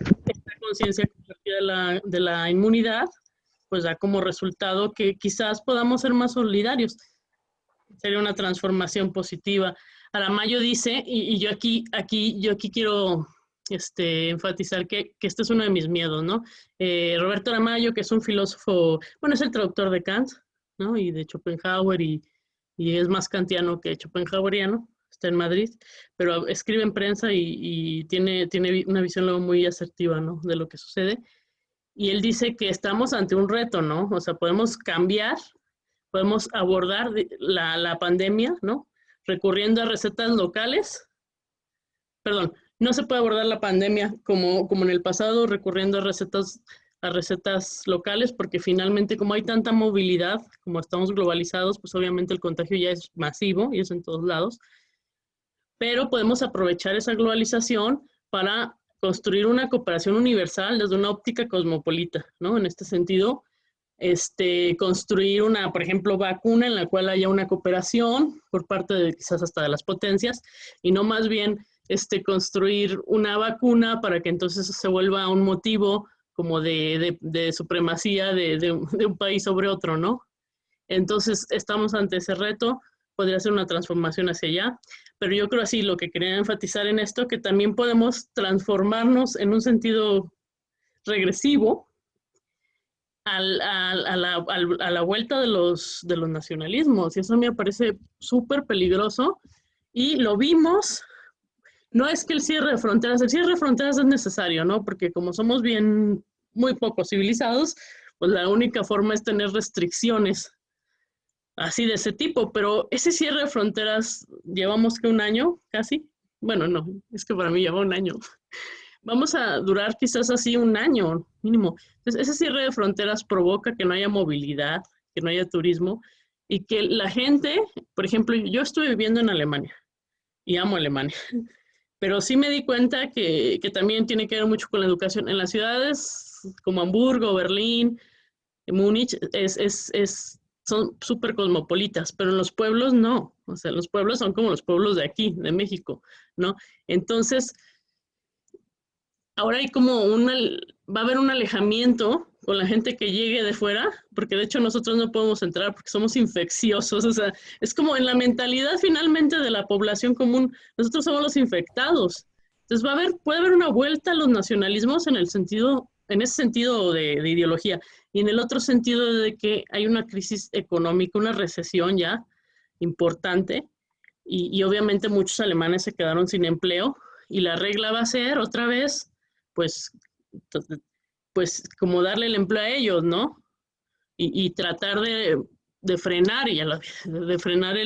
conciencia compartida de la inmunidad, pues da como resultado que quizás podamos ser más solidarios. Sería una transformación positiva. Aramayo dice, y yo aquí quiero enfatizar que este es uno de mis miedos, ¿no? Roberto Aramayo, que es un filósofo, bueno, es el traductor de Kant, ¿no? Y de Schopenhauer, y es más kantiano que schopenhaueriano, está en Madrid, pero escribe en prensa y tiene una visión luego muy asertiva, ¿no? De lo que sucede. Y él dice que estamos ante un reto, ¿no? O sea, podemos cambiar, podemos abordar la pandemia, ¿no? Recurriendo a recetas locales, perdón, no se puede abordar la pandemia como en el pasado, recurriendo a recetas locales, porque finalmente como hay tanta movilidad, como estamos globalizados, pues obviamente el contagio ya es masivo y es en todos lados. pero podemos aprovechar esa globalización para construir una cooperación universal desde una óptica cosmopolita, ¿no? En este sentido, construir una, por ejemplo, vacuna en la cual haya una cooperación por parte de quizás hasta de las potencias, y no más bien construir una vacuna para que entonces se vuelva un motivo como de supremacía de un país sobre otro, ¿no? Entonces, estamos ante ese reto, podría ser una transformación hacia allá, pero yo creo así, lo que quería enfatizar en esto, que también podemos transformarnos en un sentido regresivo a la vuelta de los nacionalismos, y eso me parece súper peligroso, y lo vimos. No es que el cierre de fronteras es necesario, ¿no? Porque como somos muy poco civilizados, pues la única forma es tener restricciones así de ese tipo, pero ese cierre de fronteras llevamos que un año casi. Bueno, no, es que para mí lleva un año. Vamos a durar quizás así un año mínimo. Entonces, ese cierre de fronteras provoca que no haya movilidad, que no haya turismo, y que la gente, por ejemplo, yo estuve viviendo en Alemania y amo Alemania, pero sí me di cuenta que también tiene que ver mucho con la educación. En las ciudades como Hamburgo, Berlín, Múnich, son súper cosmopolitas, pero en los pueblos no. O sea, los pueblos son como los pueblos de aquí, de México, ¿no? Entonces, ahora hay como va a haber un alejamiento con la gente que llegue de fuera, porque de hecho nosotros no podemos entrar porque somos infecciosos. O sea, es como en la mentalidad finalmente de la población común, nosotros somos los infectados. Entonces puede haber una vuelta a los nacionalismos en ese sentido de ideología, y en el otro sentido de que hay una crisis económica, una recesión ya importante, y obviamente muchos alemanes se quedaron sin empleo, y la regla va a ser otra vez, pues como darle el empleo a ellos, ¿no? Y tratar de frenar, de frenar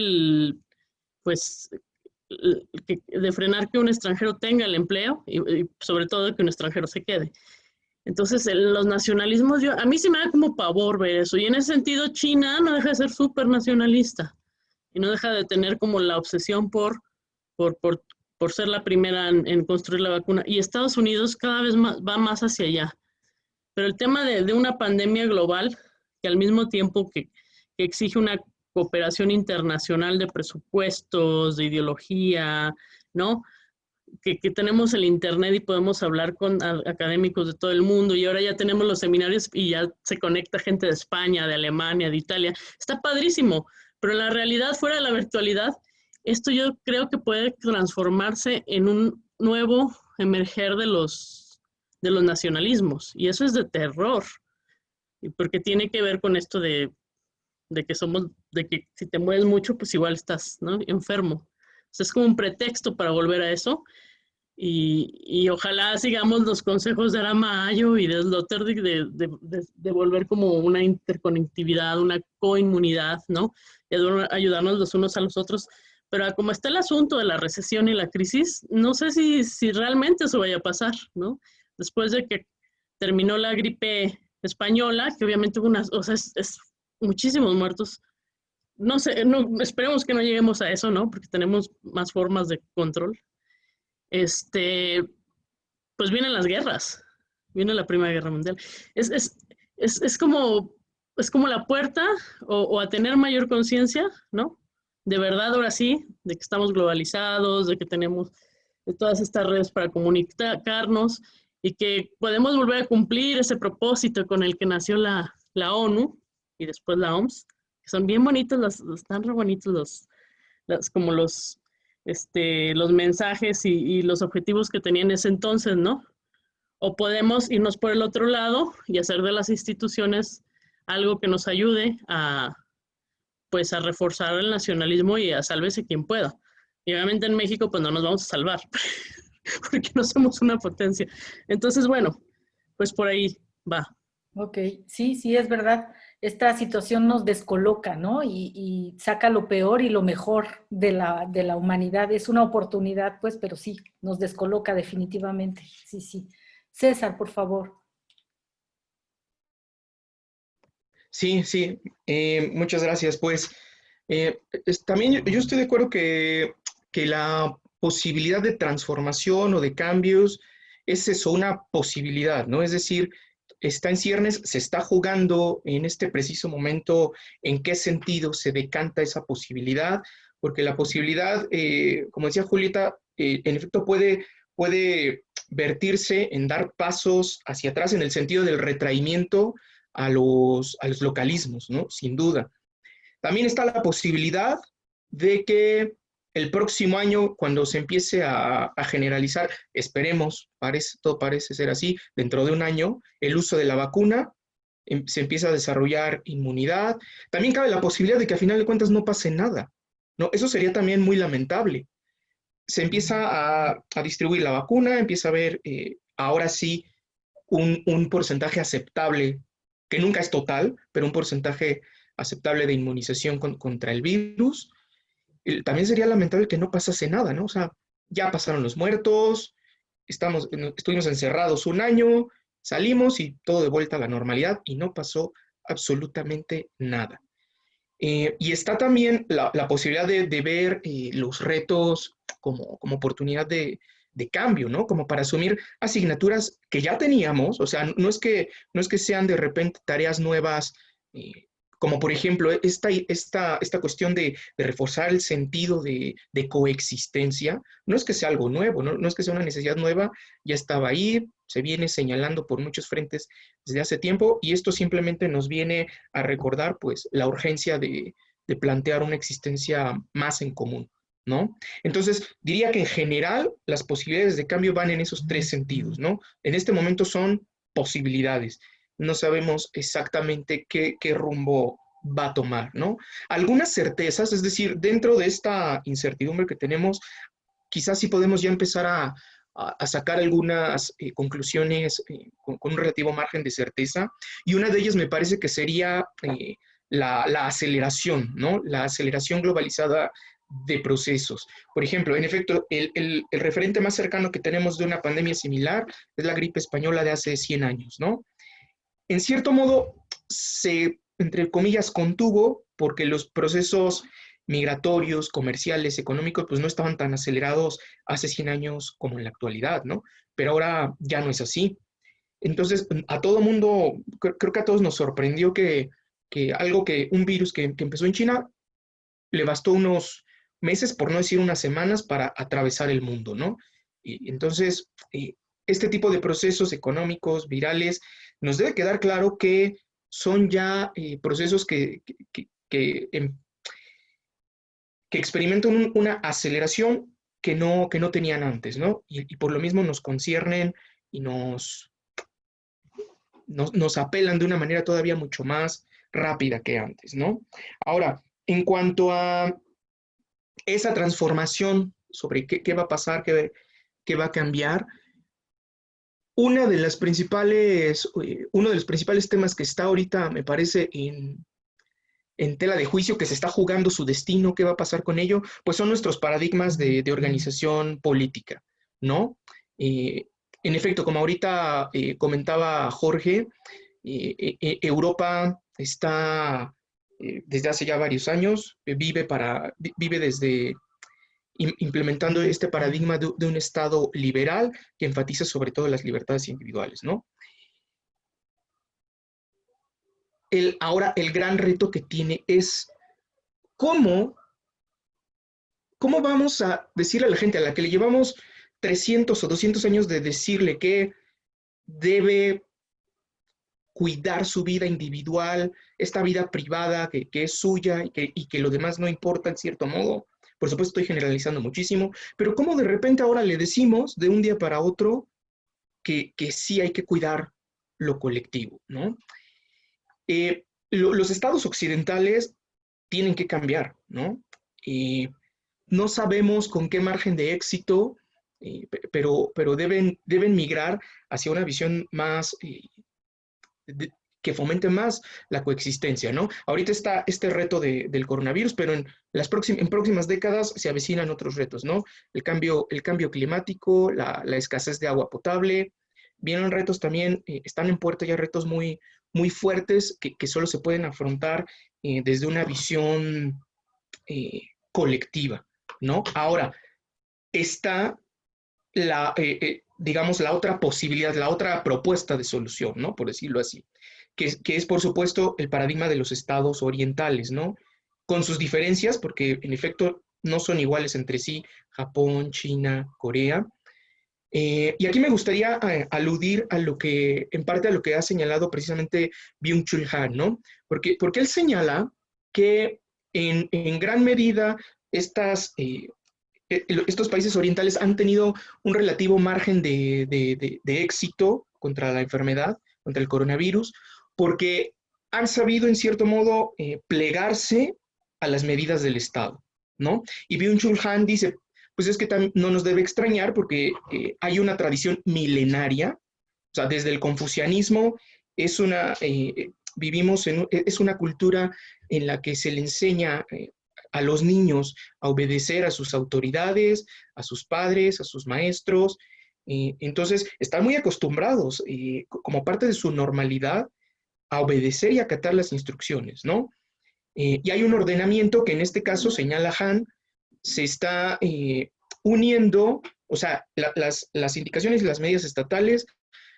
de frenar que un extranjero tenga el empleo, y sobre todo que un extranjero se quede. Entonces, los nacionalismos, a mí sí me da como pavor ver eso. Y en ese sentido, China no deja de ser súper nacionalista y no deja de tener como la obsesión por ser la primera en construir la vacuna. Y Estados Unidos cada vez va más hacia allá. Pero el tema de una pandemia global, que al mismo tiempo que exige una cooperación internacional de presupuestos, de ideología, ¿no? Que tenemos el internet y podemos hablar con académicos de todo el mundo, y ahora ya tenemos los seminarios y ya se conecta gente de España, de Alemania, de Italia. Está padrísimo, pero en la realidad, fuera de la virtualidad, esto yo creo que puede transformarse en un nuevo emerger de los nacionalismos, y eso es de terror, porque tiene que ver con esto de que si te mueves mucho, pues igual estás, ¿no?, enfermo. O sea, es como un pretexto para volver a eso, y ojalá sigamos los consejos de Aramayo y de Sloterdijk de volver como una interconectividad, una coinmunidad, ¿no?, y ayudarnos los unos a los otros. Pero como está el asunto de la recesión y la crisis, no sé si realmente eso vaya a pasar, ¿no? Después de que terminó la gripe española, que obviamente hubo es muchísimos muertos. No sé, esperemos que no lleguemos a eso, ¿no? Porque tenemos más formas de control. Pues vienen las guerras, viene la Primera Guerra Mundial. Es como la puerta o a tener mayor conciencia, ¿no? De verdad, ahora sí, de que estamos globalizados, de que tenemos todas estas redes para comunicarnos, y que podemos volver a cumplir ese propósito con el que nació la ONU y después la OMS, que son bien bonitos, están re bonitos como los mensajes y los objetivos que tenían en ese entonces, ¿no? O podemos irnos por el otro lado y hacer de las instituciones algo que nos ayude a reforzar el nacionalismo y a sálvese quien pueda. Y obviamente en México pues no nos vamos a salvar, porque no somos una potencia. Entonces, bueno, pues por ahí va. Ok, sí, es verdad. Esta situación nos descoloca, ¿no? Y saca lo peor y lo mejor de la humanidad. Es una oportunidad, pues, pero sí, nos descoloca definitivamente. Sí. César, por favor. Sí, muchas gracias. Pues también yo estoy de acuerdo que la posibilidad de transformación o de cambios es eso, una posibilidad, ¿no? Es decir, está en ciernes, se está jugando en este preciso momento en qué sentido se decanta esa posibilidad, porque la posibilidad, como decía Julieta, en efecto puede vertirse en dar pasos hacia atrás en el sentido del retraimiento a los localismos, ¿no? Sin duda. También está la posibilidad de que el próximo año, cuando se empiece a generalizar, esperemos, todo parece ser así, dentro de un año, el uso de la vacuna, se empieza a desarrollar inmunidad. También cabe la posibilidad de que a final de cuentas no pase nada, ¿no? Eso sería también muy lamentable. Se empieza a distribuir la vacuna, empieza a haber ahora sí un porcentaje aceptable, que nunca es total, pero un porcentaje aceptable de inmunización contra el virus. También sería lamentable que no pasase nada, ¿no? O sea, ya pasaron los muertos, estuvimos encerrados un año, salimos y todo de vuelta a la normalidad y no pasó absolutamente nada. Y está también la posibilidad de ver los retos como oportunidad de cambio, ¿no? Como para asumir asignaturas que ya teníamos, o sea, no es que sean de repente tareas nuevas, como por ejemplo esta cuestión de reforzar el sentido de coexistencia, no es que sea algo nuevo, no es que sea una necesidad nueva, ya estaba ahí, se viene señalando por muchos frentes desde hace tiempo, y esto simplemente nos viene a recordar pues la urgencia de plantear una existencia más en común, ¿no? Entonces, diría que en general las posibilidades de cambio van en esos tres sentidos, ¿no? En este momento son posibilidades. No sabemos exactamente qué rumbo va a tomar, ¿no? Algunas certezas, es decir, dentro de esta incertidumbre que tenemos, quizás sí podemos ya empezar a sacar algunas conclusiones con un relativo margen de certeza, y una de ellas me parece que sería la aceleración, ¿no? La aceleración globalizada de procesos. Por ejemplo, en efecto, el referente más cercano que tenemos de una pandemia similar es la gripe española de hace 100 años, ¿no? En cierto modo, se, entre comillas, contuvo porque los procesos migratorios, comerciales, económicos, pues no estaban tan acelerados hace 100 años como en la actualidad, ¿no? Pero ahora ya no es así. Entonces, a todo mundo, creo que a todos nos sorprendió que un virus que empezó en China, le bastó unos meses, por no decir unas semanas, para atravesar el mundo, ¿no? Y entonces, este tipo de procesos económicos, virales, nos debe quedar claro que son ya procesos que experimentan una aceleración que no tenían antes, ¿no? Y por lo mismo nos conciernen y nos apelan de una manera todavía mucho más rápida que antes, ¿no? Ahora, en cuanto a esa transformación sobre qué va a pasar, qué va a cambiar, uno de los principales temas que está ahorita, me parece, en tela de juicio, que se está jugando su destino, qué va a pasar con ello, pues son nuestros paradigmas de organización política, ¿no? En efecto, como ahorita comentaba Jorge, Europa está desde hace ya varios años, vive desde implementando este paradigma de un Estado liberal que enfatiza sobre todo las libertades individuales, ¿no? Ahora el gran reto que tiene es cómo vamos a decirle a la gente a la que le llevamos 300 o 200 años de decirle que debe cuidar su vida individual, esta vida privada que es suya y que lo demás no importa en cierto modo. Por supuesto estoy generalizando muchísimo, pero cómo de repente ahora le decimos de un día para otro que sí hay que cuidar lo colectivo, ¿no? Los estados occidentales tienen que cambiar, ¿no? No sabemos con qué margen de éxito, pero deben migrar hacia una visión más que fomente más la coexistencia, ¿no? Ahorita está este reto del coronavirus, pero en próximas décadas se avecinan otros retos, ¿no? El cambio climático, la escasez de agua potable, vienen retos también, están en puerta ya retos muy, muy fuertes que solo se pueden afrontar desde una visión colectiva, ¿no? Ahora, está digamos, la otra posibilidad, la otra propuesta de solución, ¿no? Por decirlo así, que es, por supuesto, el paradigma de los estados orientales, ¿no? Con sus diferencias, porque en efecto no son iguales entre sí, Japón, China, Corea. Y aquí me gustaría aludir a lo que, en parte a lo que ha señalado precisamente Byung-Chul Han, ¿no? Porque él señala que en gran medida estos países orientales han tenido un relativo margen de éxito contra la enfermedad, contra el coronavirus, porque han sabido, en cierto modo, plegarse a las medidas del Estado, ¿no? Y Byung-Chul Han dice, pues es que no nos debe extrañar porque hay una tradición milenaria, o sea, desde el confucianismo es es una cultura en la que se le enseña a los niños a obedecer a sus autoridades, a sus padres, a sus maestros. Entonces, están muy acostumbrados, como parte de su normalidad, a obedecer y acatar las instrucciones, ¿no? Y hay un ordenamiento que en este caso, señala Han, se está uniendo, o sea, las indicaciones y las medidas estatales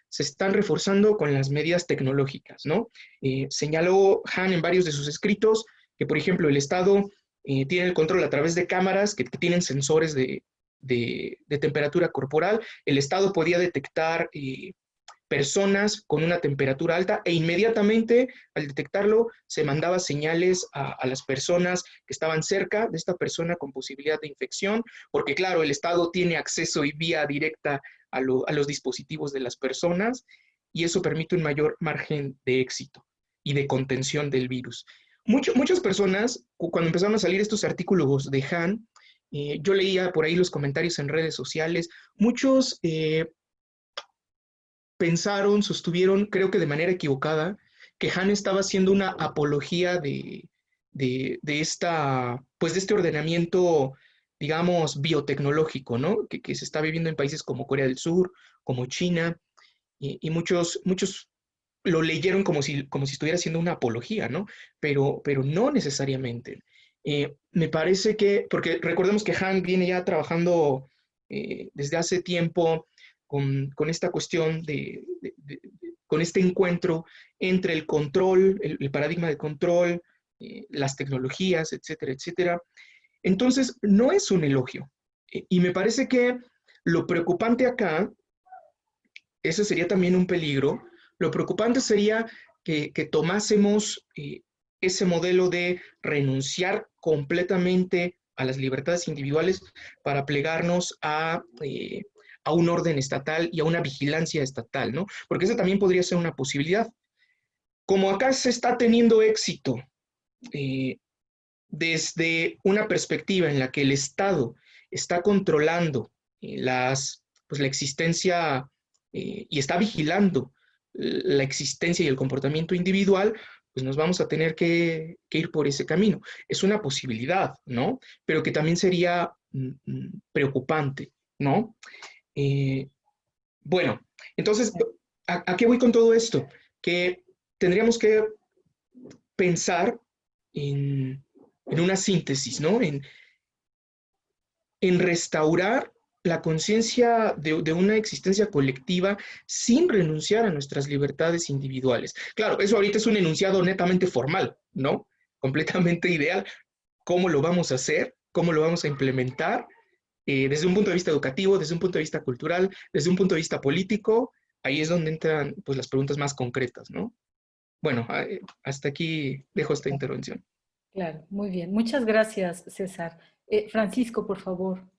se están reforzando con las medidas tecnológicas, ¿no? Señaló Han en varios de sus escritos que, por ejemplo, el Estado tiene el control a través de cámaras que tienen sensores de temperatura corporal. El Estado podía detectar personas con una temperatura alta e inmediatamente al detectarlo se mandaba señales a las personas que estaban cerca de esta persona con posibilidad de infección, porque claro, el Estado tiene acceso y vía directa a los dispositivos de las personas y eso permite un mayor margen de éxito y de contención del virus. Muchas personas, cuando empezaron a salir estos artículos de Han, yo leía por ahí los comentarios en redes sociales, muchos pensaron, sostuvieron, creo que de manera equivocada, que Han estaba haciendo una apología de este ordenamiento, digamos, biotecnológico, ¿no? Que se está viviendo en países como Corea del Sur, como China, y muchos lo leyeron como si estuviera haciendo una apología, ¿no? Pero no necesariamente. Me parece que, porque recordemos que Han viene ya trabajando desde hace tiempo con esta cuestión con este encuentro entre el control, el paradigma de control, las tecnologías, etcétera, etcétera. Entonces, no es un elogio. Y me parece que lo preocupante acá, ese sería también un peligro, lo preocupante sería que tomásemos ese modelo de renunciar completamente a las libertades individuales para plegarnos a un orden estatal y a una vigilancia estatal, ¿no? Porque eso también podría ser una posibilidad. Como acá se está teniendo éxito desde una perspectiva en la que el Estado está controlando la existencia y está vigilando la existencia y el comportamiento individual, pues nos vamos a tener que ir por ese camino. Es una posibilidad, ¿no? Pero que también sería preocupante, ¿no? Bueno, entonces, ¿a qué voy con todo esto? Que tendríamos que pensar en una síntesis, ¿no? En restaurar la conciencia de una existencia colectiva sin renunciar a nuestras libertades individuales. Claro, eso ahorita es un enunciado netamente formal, ¿no? Completamente ideal. ¿Cómo lo vamos a hacer? ¿Cómo lo vamos a implementar? Desde un punto de vista educativo, desde un punto de vista cultural, desde un punto de vista político, ahí es donde entran pues, las preguntas más concretas, ¿no? Bueno, hasta aquí dejo esta intervención. Claro, muy bien. Muchas gracias, César. Francisco, por favor.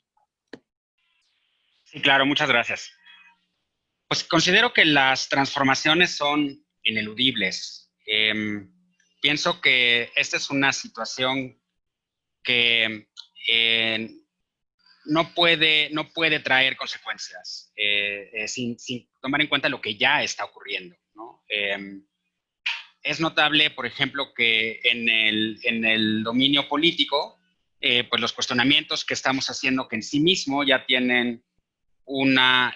Sí, claro, muchas gracias. Pues considero que las transformaciones son ineludibles. Pienso que esta es una situación que no puede traer consecuencias sin tomar en cuenta lo que ya está ocurriendo, ¿no? Es notable, por ejemplo, que en el dominio político, pues los cuestionamientos que estamos haciendo que en sí mismo ya tienen una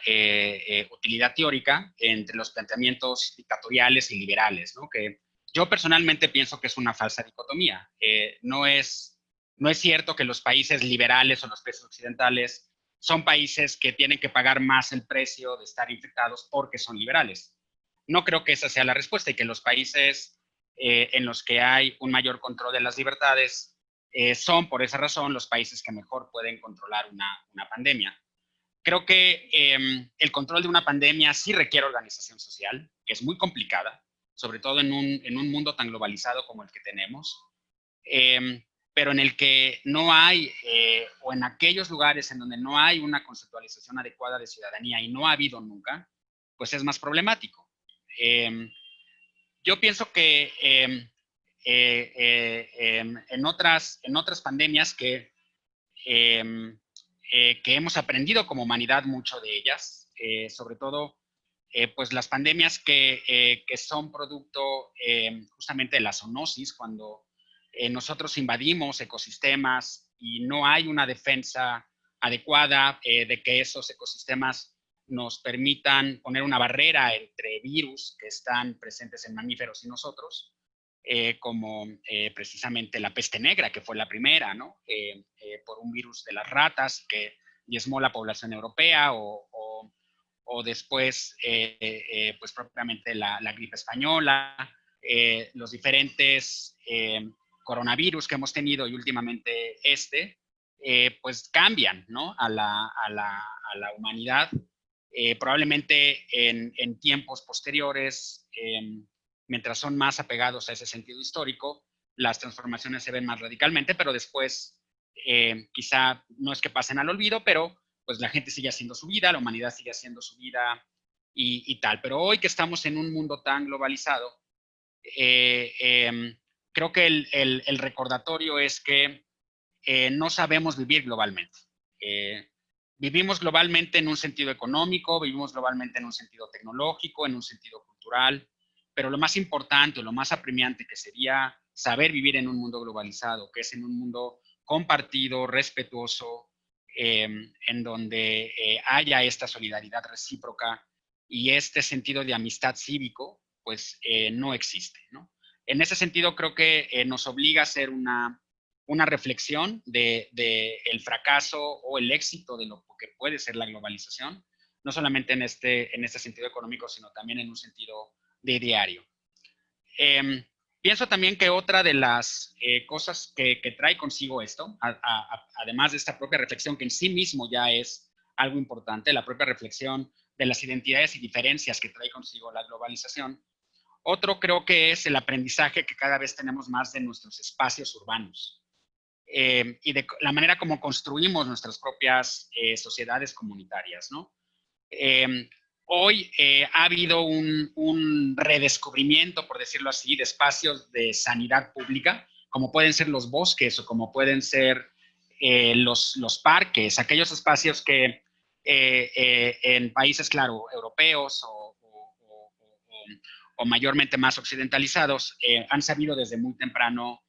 utilidad teórica entre los planteamientos dictatoriales y liberales, ¿no? Que yo personalmente pienso que es una falsa dicotomía. No es cierto que los países liberales o los países occidentales son países que tienen que pagar más el precio de estar infectados porque son liberales. No creo que esa sea la respuesta y que los países en los que hay un mayor control de las libertades son, por esa razón, los países que mejor pueden controlar una pandemia. Creo que el control de una pandemia sí requiere organización social, que es muy complicada, sobre todo en un mundo tan globalizado como el que tenemos, pero en el que no hay, o en aquellos lugares en donde no hay una conceptualización adecuada de ciudadanía y no ha habido nunca, pues es más problemático. Yo pienso que en otras pandemias que hemos aprendido como humanidad mucho de ellas, sobre todo pues las pandemias que son producto justamente de la zoonosis, cuando nosotros invadimos ecosistemas y no hay una defensa adecuada de que esos ecosistemas nos permitan poner una barrera entre virus que están presentes en mamíferos y nosotros, como precisamente la peste negra, que fue la primera, ¿no? Por un virus de las ratas que diezmó la población europea, o después, pues propiamente la gripe española, los diferentes coronavirus que hemos tenido y últimamente pues cambian, ¿no? a la humanidad. Probablemente en tiempos posteriores, mientras son más apegados a ese sentido histórico, las transformaciones se ven más radicalmente, pero después quizá no es que pasen al olvido, pero pues la gente sigue haciendo su vida, la humanidad sigue haciendo su vida y tal. Pero hoy que estamos en un mundo tan globalizado, creo que el recordatorio es que no sabemos vivir globalmente. Vivimos globalmente en un sentido económico, vivimos globalmente en un sentido tecnológico, en un sentido cultural, pero lo más importante, lo más apremiante que sería saber vivir en un mundo globalizado, que es en un mundo compartido, respetuoso, en donde haya esta solidaridad recíproca y este sentido de amistad cívico, pues no existe, ¿no? En ese sentido, creo que nos obliga a hacer una reflexión de el fracaso o el éxito de lo que puede ser la globalización, no solamente en este sentido económico, sino también en un sentido de diario. Pienso también que otra de las cosas que trae consigo esto, además de esta propia reflexión que en sí mismo ya es algo importante, la propia reflexión de las identidades y diferencias que trae consigo la globalización, otro creo que es el aprendizaje que cada vez tenemos más de nuestros espacios urbanos. Y de la manera como construimos nuestras propias sociedades comunitarias, ¿no? Hoy ha habido un redescubrimiento, por decirlo así, de espacios de sanidad pública, como pueden ser los bosques o como pueden ser los parques, aquellos espacios que en países, claro, europeos o mayormente más occidentalizados, han sabido desde muy temprano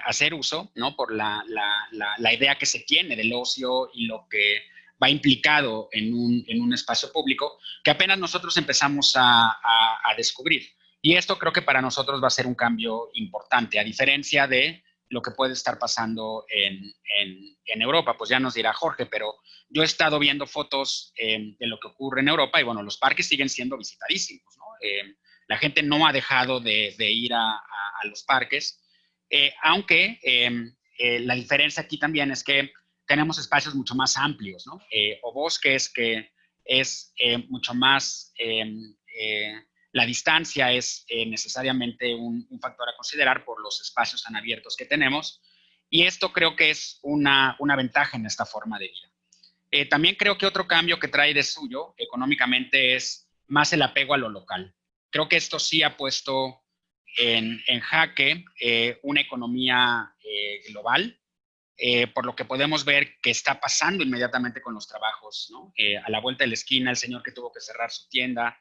hacer uso, ¿no? Por la idea que se tiene del ocio y lo que va implicado en un espacio público, que apenas nosotros empezamos a descubrir. Y esto creo que para nosotros va a ser un cambio importante, a diferencia de lo que puede estar pasando en Europa. Pues ya nos dirá Jorge, pero yo he estado viendo fotos de lo que ocurre en Europa y bueno, los parques siguen siendo visitadísimos, ¿no? La gente no ha dejado de ir a los parques, aunque la diferencia aquí también es que tenemos espacios mucho más amplios, ¿no? O bosques que es mucho más, la distancia es necesariamente un factor a considerar por los espacios tan abiertos que tenemos, y esto creo que es una ventaja en esta forma de vida. También creo que otro cambio que trae de suyo económicamente es más el apego a lo local. Creo que esto sí ha puesto en jaque una economía global, por lo que podemos ver que está pasando inmediatamente con los trabajos, ¿no? A la vuelta de la esquina, el señor que tuvo que cerrar su tienda,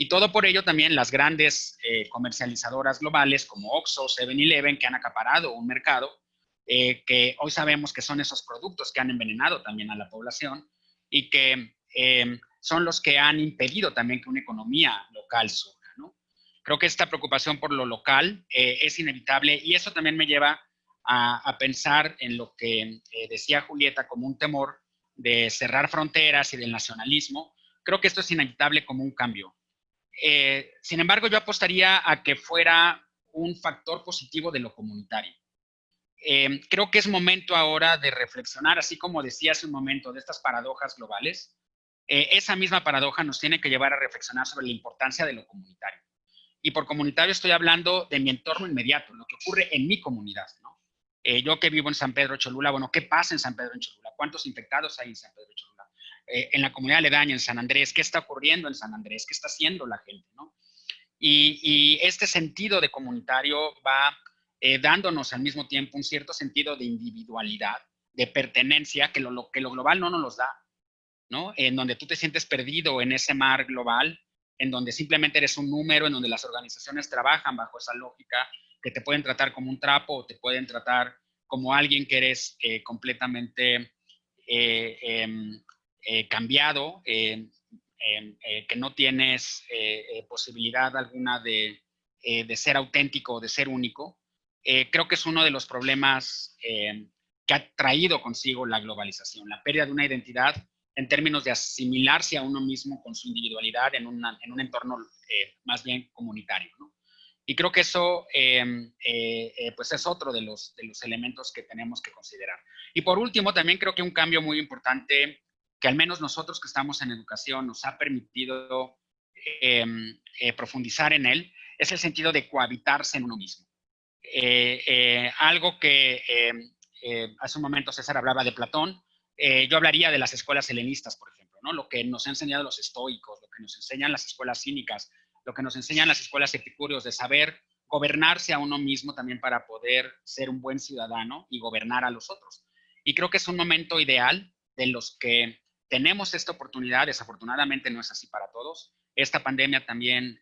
y todo por ello también las grandes comercializadoras globales como Oxxo, 7-Eleven, que han acaparado un mercado, que hoy sabemos que son esos productos que han envenenado también a la población y que son los que han impedido también que una economía local surja, ¿no? Creo que esta preocupación por lo local es inevitable y eso también me lleva a pensar en lo que decía Julieta como un temor de cerrar fronteras y del nacionalismo. Creo que esto es inevitable como un cambio. Sin embargo, yo apostaría a que fuera un factor positivo de lo comunitario. Creo que es momento ahora de reflexionar, así como decía hace un momento, de estas paradojas globales. Esa misma paradoja nos tiene que llevar a reflexionar sobre la importancia de lo comunitario. Y por comunitario estoy hablando de mi entorno inmediato, lo que ocurre en mi comunidad, ¿no? Yo que vivo en San Pedro Cholula, bueno, ¿qué pasa en San Pedro Cholula? ¿Cuántos infectados hay en San Pedro Cholula? En la comunidad aledaña, en San Andrés, ¿qué está ocurriendo en San Andrés? ¿Qué está haciendo la gente, ¿no? Y este sentido de comunitario va dándonos al mismo tiempo un cierto sentido de individualidad, de pertenencia, que lo global no nos los da, ¿no? En donde tú te sientes perdido en ese mar global, en donde simplemente eres un número, en donde las organizaciones trabajan bajo esa lógica, que te pueden tratar como un trapo o te pueden tratar como alguien que eres completamente cambiado, que no tienes posibilidad alguna de ser auténtico o de ser único. Creo que es uno de los problemas que ha traído consigo la globalización, la pérdida de una identidad en términos de asimilarse a uno mismo con su individualidad en un entorno más bien comunitario, ¿no? Y creo que eso pues es otro de los elementos que tenemos que considerar. Y por último, también creo que un cambio muy importante que al menos nosotros que estamos en educación nos ha permitido profundizar en él, es el sentido de cohabitarse en uno mismo. Algo que hace un momento César hablaba de Platón, yo hablaría de las escuelas helenistas, por ejemplo, ¿no? Lo que nos han enseñado los estoicos, lo que nos enseñan las escuelas cínicas, lo que nos enseñan las escuelas epicúreos, de saber gobernarse a uno mismo también para poder ser un buen ciudadano y gobernar a los otros. Y creo que es un momento ideal de los que tenemos esta oportunidad. Desafortunadamente no es así para todos. Esta pandemia también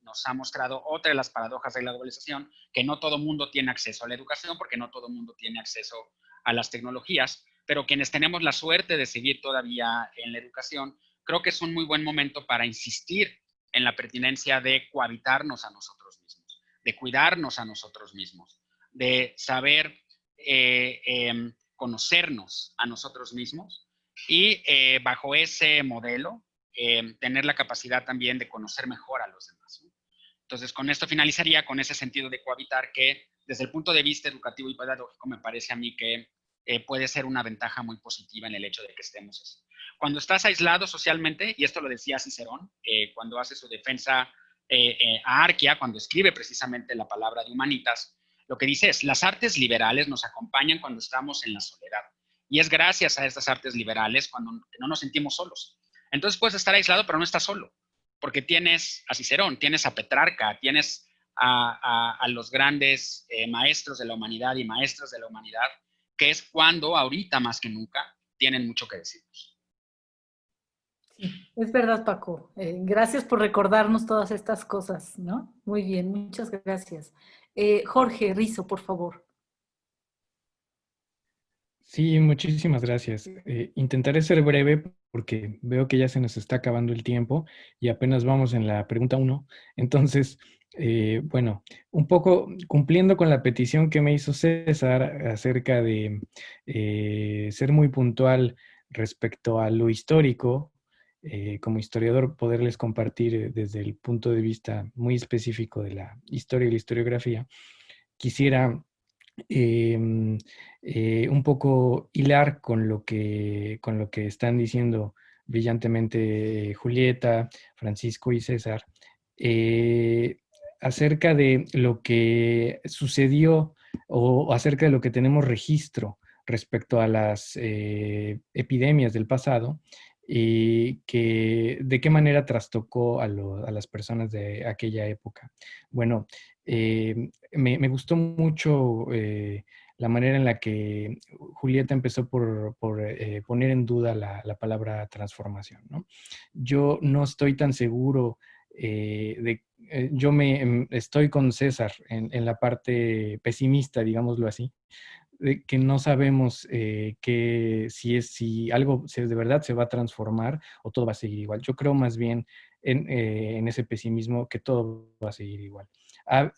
nos ha mostrado otra de las paradojas de la globalización, que no todo mundo tiene acceso a la educación, porque no todo mundo tiene acceso a las tecnologías, pero quienes tenemos la suerte de seguir todavía en la educación, creo que es un muy buen momento para insistir en la pertinencia de cohabitarnos a nosotros mismos, de cuidarnos a nosotros mismos, de saber conocernos a nosotros mismos y bajo ese modelo tener la capacidad también de conocer mejor a los demás, ¿no? Entonces, con esto finalizaría con ese sentido de cohabitar que desde el punto de vista educativo y pedagógico me parece a mí que puede ser una ventaja muy positiva en el hecho de que estemos así. Cuando estás aislado socialmente, y esto lo decía Cicerón, cuando hace su defensa a Arquia, cuando escribe precisamente la palabra de humanitas, lo que dice es, las artes liberales nos acompañan cuando estamos en la soledad. Y es gracias a estas artes liberales cuando no nos sentimos solos. Entonces puedes estar aislado, pero no estás solo, porque tienes a Cicerón, tienes a Petrarca, tienes a los grandes maestros de la humanidad y maestras de la humanidad, que es cuando ahorita más que nunca tienen mucho que decirnos. Sí, es verdad, Paco. Gracias por recordarnos todas estas cosas, ¿no? Muy bien, muchas gracias. Jorge Rizo, por favor. Sí, muchísimas gracias. Intentaré ser breve porque veo que ya se nos está acabando el tiempo y apenas vamos en la pregunta 1. Entonces, bueno, un poco cumpliendo con la petición que me hizo César acerca de ser muy puntual respecto a lo histórico, como historiador poderles compartir desde el punto de vista muy específico de la historia y la historiografía, quisiera un poco hilar con lo que están diciendo brillantemente Julieta, Francisco y César, acerca de lo que sucedió o acerca de lo que tenemos registro respecto a las epidemias del pasado y que de qué manera trastocó a las personas de aquella época. Bueno, me gustó mucho la manera en la que Julieta empezó por poner en duda la palabra transformación, ¿no? Yo no estoy tan seguro yo estoy con César en la parte pesimista, digámoslo así, que no sabemos si algo de verdad se va a transformar o todo va a seguir igual. Yo creo más bien en ese pesimismo que todo va a seguir igual. Ha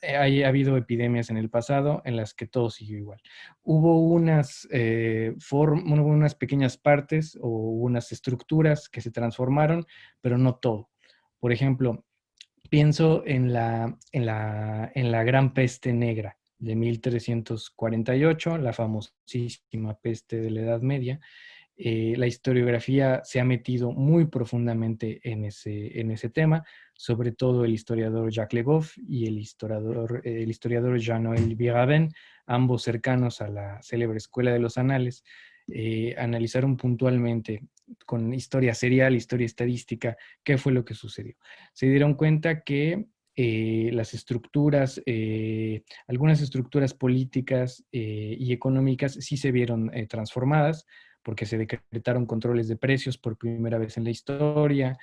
habido epidemias en el pasado en las que todo siguió igual. Hubo unas pequeñas partes o unas estructuras que se transformaron, pero no todo. Por ejemplo, pienso en la Gran Peste Negra de 1348, la famosísima peste de la Edad Media. La historiografía se ha metido muy profundamente en ese tema, sobre todo el historiador Jacques Le Goff y el historiador Jean-Noël Biraben, ambos cercanos a la célebre Escuela de los Anales, analizaron puntualmente con historia serial, historia estadística, qué fue lo que sucedió. Se dieron cuenta que algunas estructuras políticas y económicas sí se vieron transformadas, porque se decretaron controles de precios por primera vez en la historia,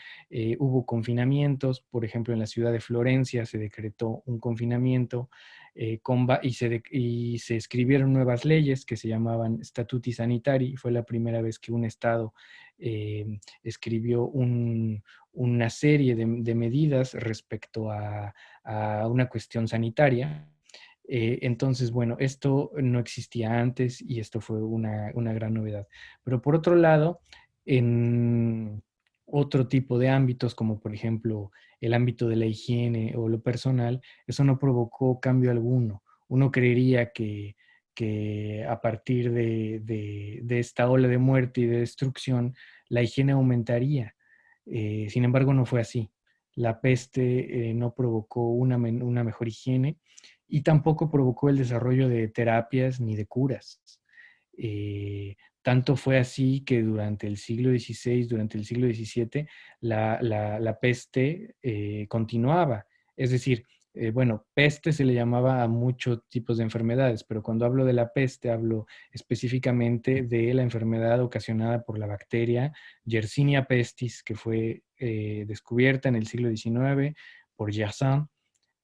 hubo confinamientos, por ejemplo, en la ciudad de Florencia se decretó un confinamiento y se escribieron nuevas leyes que se llamaban Statuti Sanitari. Fue la primera vez que un Estado escribió una serie de medidas respecto a una cuestión sanitaria. Entonces, bueno, esto no existía antes y esto fue una gran novedad. Pero por otro lado, en otro tipo de ámbitos, como por ejemplo el ámbito de la higiene o lo personal, eso no provocó cambio alguno. Uno creería que a partir de esta ola de muerte y de destrucción, la higiene aumentaría. Sin embargo, no fue así. La peste no provocó una mejor higiene y tampoco provocó el desarrollo de terapias ni de curas. Tanto fue así que durante el siglo XVI, durante el siglo XVII, la peste continuaba. Es decir, bueno, peste se le llamaba a muchos tipos de enfermedades, pero cuando hablo de la peste hablo específicamente de la enfermedad ocasionada por la bacteria Yersinia pestis, que fue descubierta en el siglo XIX por Yersin,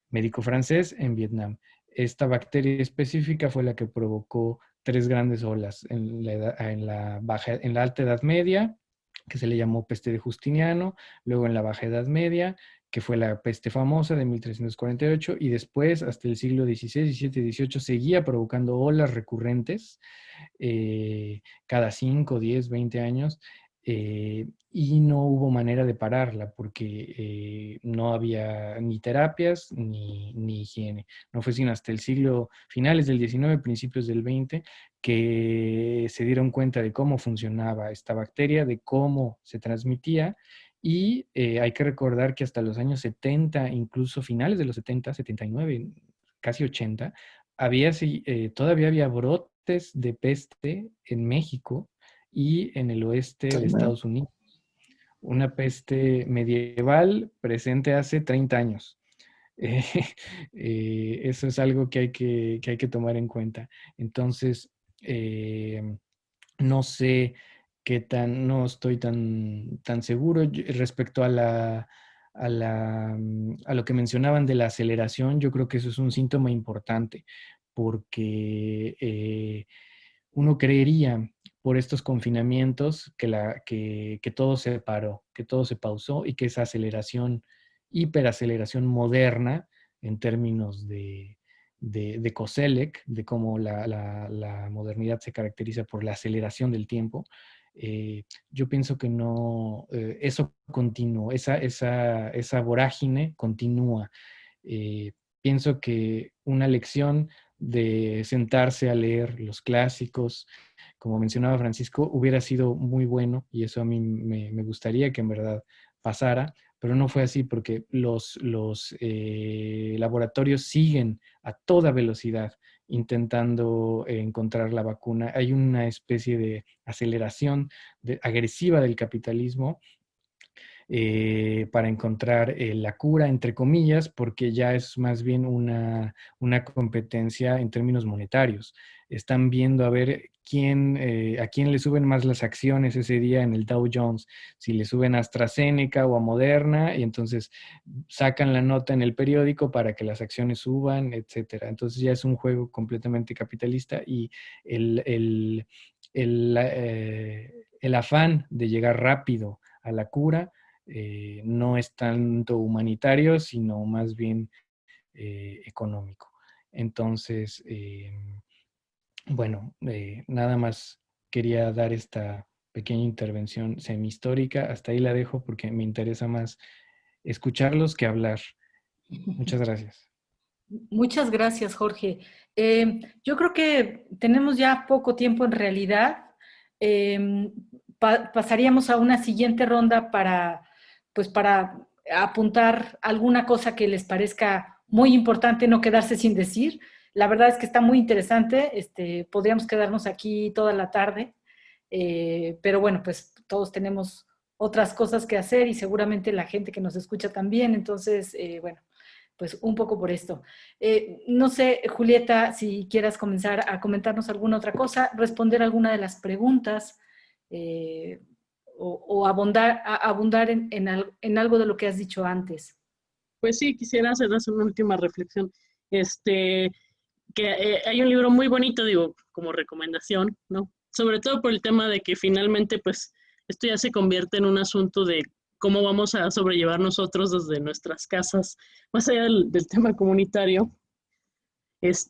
médico francés en Vietnam. Esta bacteria específica fue la que provocó tres grandes olas en la Alta Edad Media, que se le llamó peste de Justiniano, luego en la Baja Edad Media, que fue la peste famosa de 1348, y después, hasta el siglo XVI, XVII, XVIII, seguía provocando olas recurrentes cada 5, 10, 20 años, y no hubo manera de pararla porque no había ni terapias ni higiene. No fue sino hasta el siglo finales del XIX, principios del XX, que se dieron cuenta de cómo funcionaba esta bacteria, de cómo se transmitía, y hay que recordar que hasta los años 70, incluso finales de los 70, 79, casi 80, todavía había brotes de peste en México y en el oeste de Estados Unidos. Una peste medieval presente hace 30 años. Eh, Eso es algo que hay que tomar en cuenta. Entonces, no sé no estoy tan seguro respecto a lo que mencionaban de la aceleración. Yo creo que eso es un síntoma importante porque uno creería por estos confinamientos que todo se paró, que todo se pausó y que esa aceleración, hiperaceleración moderna en términos de Koselleck, de cómo la modernidad se caracteriza por la aceleración del tiempo. Yo pienso que no, eso continúa, esa vorágine continúa. Pienso que una lección de sentarse a leer los clásicos, como mencionaba Francisco, hubiera sido muy bueno y eso a mí me gustaría que en verdad pasara, pero no fue así porque los laboratorios siguen a toda velocidad intentando encontrar la vacuna. Hay una especie de aceleración agresiva del capitalismo para encontrar la cura, entre comillas, porque ya es más bien una competencia en términos monetarios. Están viendo a ver a quién le suben más las acciones ese día en el Dow Jones, si le suben a AstraZeneca o a Moderna, y entonces sacan la nota en el periódico para que las acciones suban, etcétera. Entonces ya es un juego completamente capitalista y el afán de llegar rápido a la cura no es tanto humanitario, sino más bien económico. Entonces, bueno, nada más quería dar esta pequeña intervención semi-histórica. Hasta ahí la dejo porque me interesa más escucharlos que hablar. Muchas gracias. Muchas gracias, Jorge. Yo creo que tenemos ya poco tiempo en realidad. Pasaríamos a una siguiente ronda para apuntar alguna cosa que les parezca muy importante, no quedarse sin decir. La verdad es que está muy interesante. Podríamos quedarnos aquí toda la tarde, pero bueno, pues todos tenemos otras cosas que hacer y seguramente la gente que nos escucha también. Entonces, bueno, pues un poco por esto. No sé, Julieta, si quieras comenzar a comentarnos alguna otra cosa, responder alguna de las preguntas o abundar en algo de lo que has dicho antes. Pues sí, quisiera hacerles una última reflexión. Que hay un libro muy bonito, digo, como recomendación, ¿no? Sobre todo por el tema de que finalmente, pues, esto ya se convierte en un asunto de cómo vamos a sobrellevar nosotros desde nuestras casas, más allá del tema comunitario,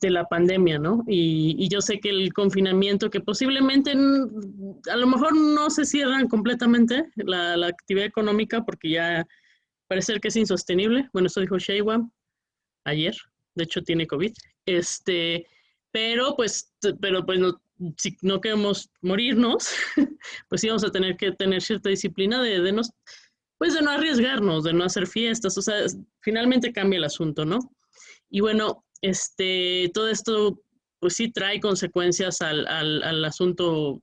la pandemia, ¿no? Y yo sé que el confinamiento, que posiblemente a lo mejor no se cierran completamente la actividad económica porque ya parece que es insostenible. Bueno, eso dijo Sheinbaum ayer, de hecho tiene COVID. Pero pues no, si no queremos morirnos, pues sí vamos a tener que tener cierta disciplina de no arriesgarnos, de no hacer fiestas, o sea, finalmente cambia el asunto, ¿no? Y bueno, todo esto pues sí trae consecuencias al asunto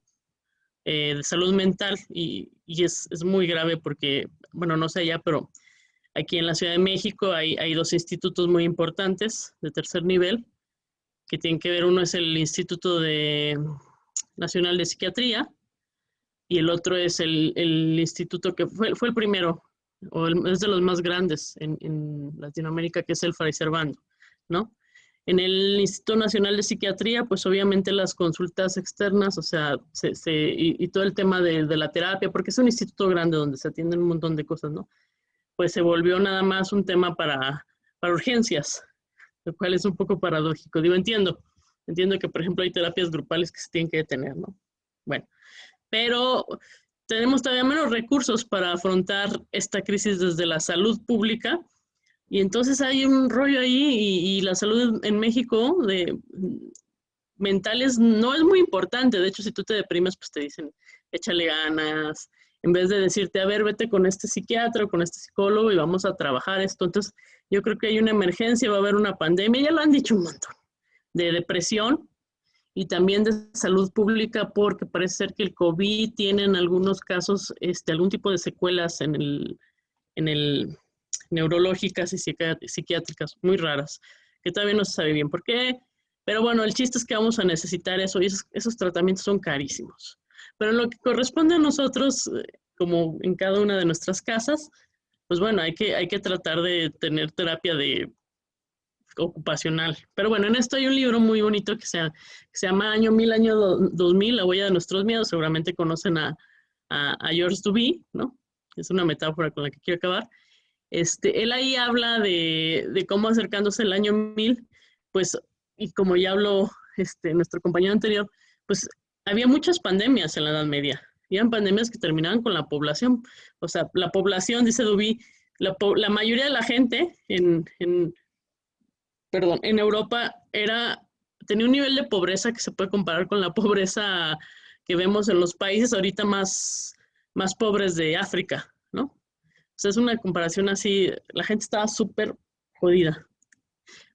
de salud mental y es muy grave porque, bueno, no sé allá, pero aquí en la Ciudad de México hay dos institutos muy importantes de tercer nivel que tienen que ver. Uno es el Instituto Nacional de Psiquiatría y el otro es el instituto que fue el primero, es de los más grandes en Latinoamérica, que es el Fray Servando, ¿no? En el Instituto Nacional de Psiquiatría, pues obviamente las consultas externas, o sea, y todo el tema de la terapia, porque es un instituto grande donde se atienden un montón de cosas, ¿no? Pues se volvió nada más un tema para urgencias, lo cual es un poco paradójico. Digo, entiendo que, por ejemplo, hay terapias grupales que se tienen que detener, ¿no? Bueno, pero tenemos todavía menos recursos para afrontar esta crisis desde la salud pública, y entonces hay un rollo ahí, y la salud en México mentales no es muy importante. De hecho, si tú te deprimes, pues te dicen, échale ganas, en vez de decirte, a ver, vete con este psiquiatra o con este psicólogo y vamos a trabajar esto. Entonces, yo creo que hay una emergencia, va a haber una pandemia, ya lo han dicho un montón, de depresión y también de salud pública, porque parece ser que el COVID tiene en algunos casos algún tipo de secuelas en el neurológicas y psiquiátricas muy raras, que todavía no se sabe bien por qué. Pero bueno, el chiste es que vamos a necesitar eso, y esos tratamientos son carísimos. Pero en lo que corresponde a nosotros, como en cada una de nuestras casas, pues bueno, hay que tratar de tener terapia ocupacional. Pero bueno, en esto hay un libro muy bonito que se llama Año 2000, la huella de nuestros miedos. Seguramente conocen a Georges Duby, ¿no? Es una metáfora con la que quiero acabar. Él ahí habla de cómo acercándose el año 1000, pues, y como ya habló nuestro compañero anterior, pues había muchas pandemias en la Edad Media. Habían pandemias que terminaban con la población. O sea, la población, dice Duby, la mayoría de la gente en Europa tenía un nivel de pobreza que se puede comparar con la pobreza que vemos en los países ahorita más pobres de África, ¿no? O sea, es una comparación así, la gente estaba súper jodida.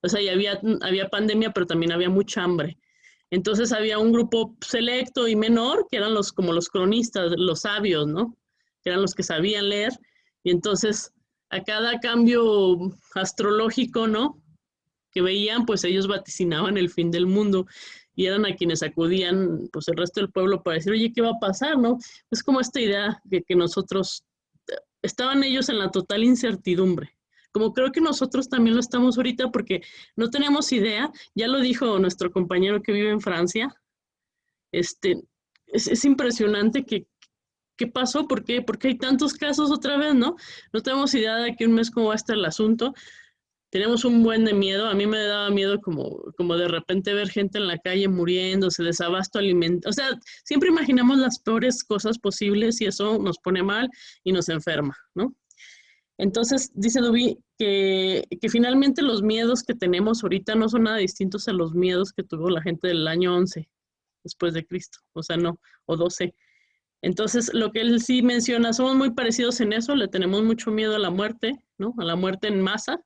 O sea, y había pandemia, pero también había mucha hambre. Entonces había un grupo selecto y menor, que eran como los cronistas, los sabios, ¿no? Que eran los que sabían leer, Y entonces, a cada cambio astrológico, ¿no?, que veían, pues ellos vaticinaban el fin del mundo y eran a quienes acudían, pues el resto del pueblo para decir, oye, ¿qué va a pasar, no? Es como esta idea de que nosotros, estaban ellos en la total incertidumbre, como creo que nosotros también lo estamos ahorita porque no tenemos idea, ya lo dijo nuestro compañero que vive en Francia, es impresionante ¿qué pasó? ¿Por qué? Porque hay tantos casos otra vez, ¿no? No tenemos idea de aquí un mes cómo va a estar el asunto. Tenemos un buen de miedo. A mí me daba miedo como de repente ver gente en la calle muriéndose, desabasto alimentario. O sea, siempre imaginamos las peores cosas posibles y eso nos pone mal y nos enferma, ¿no? Entonces, dice Dubí que finalmente los miedos que tenemos ahorita no son nada distintos a los miedos que tuvo la gente del año 11 después de Cristo. O sea, no, o 12. Entonces, lo que él sí menciona, somos muy parecidos en eso, le tenemos mucho miedo a la muerte, ¿no? A la muerte en masa,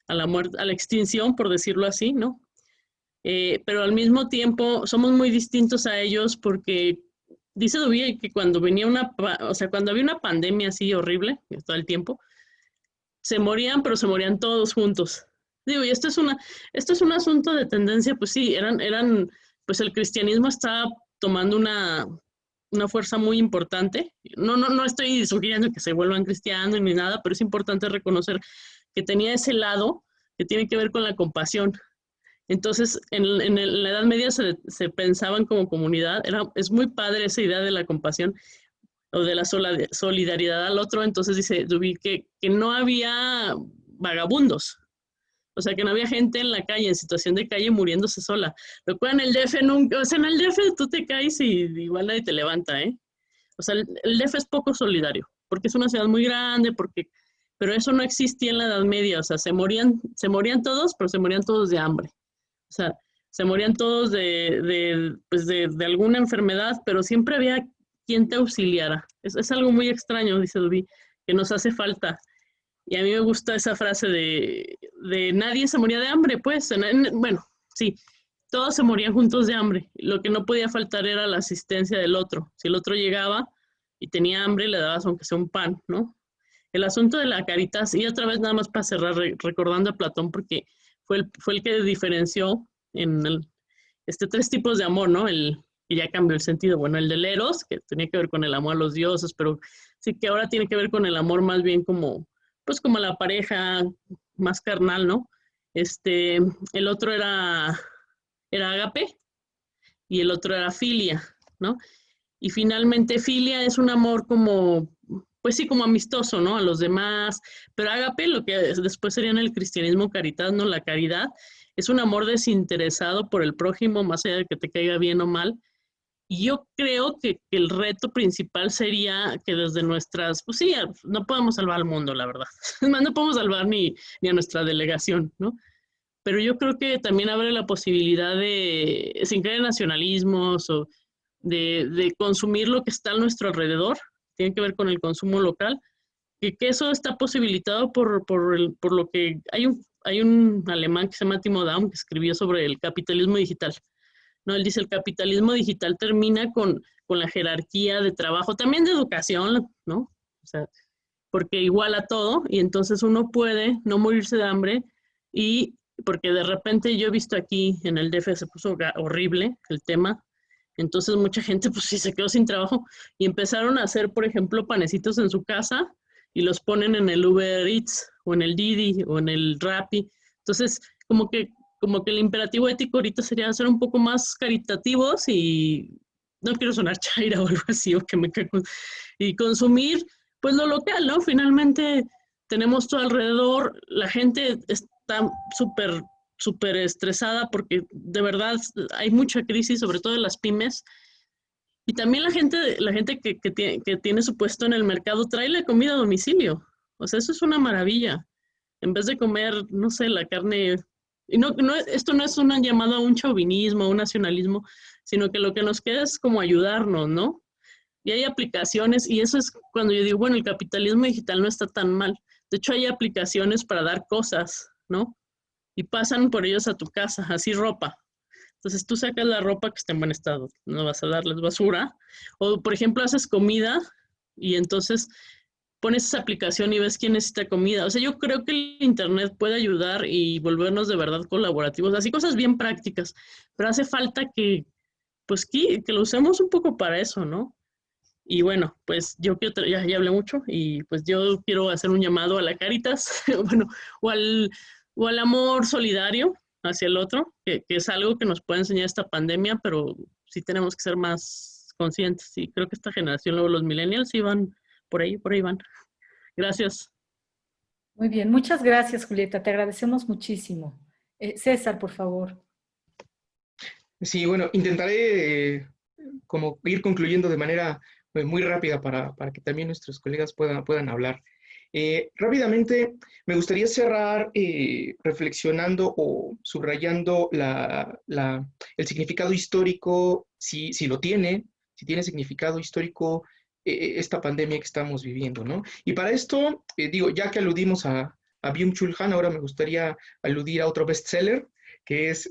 a la muerte, a la extinción, por decirlo así, ¿no? Pero al mismo tiempo somos muy distintos a ellos porque dice Dubí que cuando venía cuando había una pandemia así horrible, todo el tiempo, se morían, pero se morían todos juntos. Digo, y esto es un asunto de tendencia, pues sí, pues el cristianismo está tomando una fuerza muy importante. No estoy sugiriendo que se vuelvan cristianos ni nada, pero es importante reconocer que tenía ese lado que tiene que ver con la compasión. Entonces, en la Edad Media se pensaban como comunidad. Es muy padre esa idea de la compasión o de la solidaridad al otro. Entonces dice Dubí que no había vagabundos. O sea, que no había gente en la calle, en situación de calle, muriéndose sola. Lo cual en el DF nunca, o sea, en el DF tú te caes y igual nadie te levanta, ¿eh? O sea, el DF es poco solidario, porque es una ciudad muy grande, pero eso no existía en la Edad Media. O sea, se morían todos, pero se morían todos de hambre. O sea, se morían todos de alguna enfermedad, pero siempre había quien te auxiliara. Es algo muy extraño, dice Dubí, que nos hace falta. Y a mí me gusta esa frase de nadie se moría de hambre, pues. Bueno, sí, todos se morían juntos de hambre. Lo que no podía faltar era la asistencia del otro. Si el otro llegaba y tenía hambre, le dabas aunque sea un pan, ¿no? El asunto de la caritas, y otra vez nada más para cerrar, recordando a Platón, porque fue el que diferenció en tres tipos de amor, ¿no? Que ya cambió el sentido. Bueno, el del eros, que tenía que ver con el amor a los dioses, pero sí que ahora tiene que ver con el amor más bien como la pareja más carnal, ¿no? El otro era ágape y el otro era filia, ¿no? Y finalmente filia es un amor como, pues sí, como amistoso, ¿no? A los demás, pero ágape, lo que después sería en el cristianismo caridad, ¿no? La caridad es un amor desinteresado por el prójimo, más allá de que te caiga bien o mal. Y yo creo que el reto principal sería que desde nuestras, pues sí, no podemos salvar al mundo, la verdad. No podemos salvar ni a nuestra delegación, ¿no? Pero yo creo que también abre la posibilidad de, sin creer en nacionalismos o de consumir lo que está a nuestro alrededor, tiene que ver con el consumo local, que eso está posibilitado por lo que hay un alemán que se llama Timo Daum que escribió sobre el capitalismo digital. No, él dice el capitalismo digital termina con la jerarquía de trabajo, también de educación, ¿no? O sea, porque iguala todo y entonces uno puede no morirse de hambre y porque de repente yo he visto aquí en el DF se puso horrible el tema, entonces mucha gente pues sí se quedó sin trabajo y empezaron a hacer, por ejemplo, panecitos en su casa y los ponen en el Uber Eats o en el Didi o en el Rappi. Entonces, como que el imperativo ético ahorita sería ser un poco más caritativos y no quiero sonar chaira o algo así, o que me cago, y consumir pues lo local, ¿no? Finalmente tenemos todo alrededor, la gente está súper estresada porque de verdad hay mucha crisis, sobre todo en las pymes, y también la gente que tiene su puesto en el mercado trae la comida a domicilio, o sea, eso es una maravilla, en vez de comer, no sé, la carne. Y esto no es una llamada a un chauvinismo, a un nacionalismo, sino que lo que nos queda es como ayudarnos, ¿no? Y hay aplicaciones, y eso es cuando yo digo, bueno, el capitalismo digital no está tan mal. De hecho, hay aplicaciones para dar cosas, ¿no? Y pasan por ellos a tu casa, así ropa. Entonces tú sacas la ropa que está en buen estado, no vas a darles basura. O, por ejemplo, haces comida y entonces pones esa aplicación y ves quién necesita comida. O sea, yo creo que el Internet puede ayudar y volvernos de verdad colaborativos, así cosas bien prácticas, pero hace falta que, pues, que lo usemos un poco para eso, ¿no? Y bueno, pues yo quiero, ya hablé mucho y pues yo quiero hacer un llamado a la Cáritas, bueno, o al amor solidario hacia el otro, que es algo que nos puede enseñar esta pandemia, pero sí tenemos que ser más conscientes. Y creo que esta generación, luego los millennials, sí van por ahí van. Gracias. Muy bien, muchas gracias, Julieta, te agradecemos muchísimo. César, por favor. Sí, bueno, intentaré como ir concluyendo de manera muy rápida para que también nuestros colegas puedan hablar. Rápidamente, me gustaría cerrar reflexionando o subrayando el significado histórico, si lo tiene, si tiene significado histórico esta pandemia que estamos viviendo, ¿no? Y para esto, digo, ya que aludimos a Byung-Chul Han, ahora me gustaría aludir a otro bestseller, que es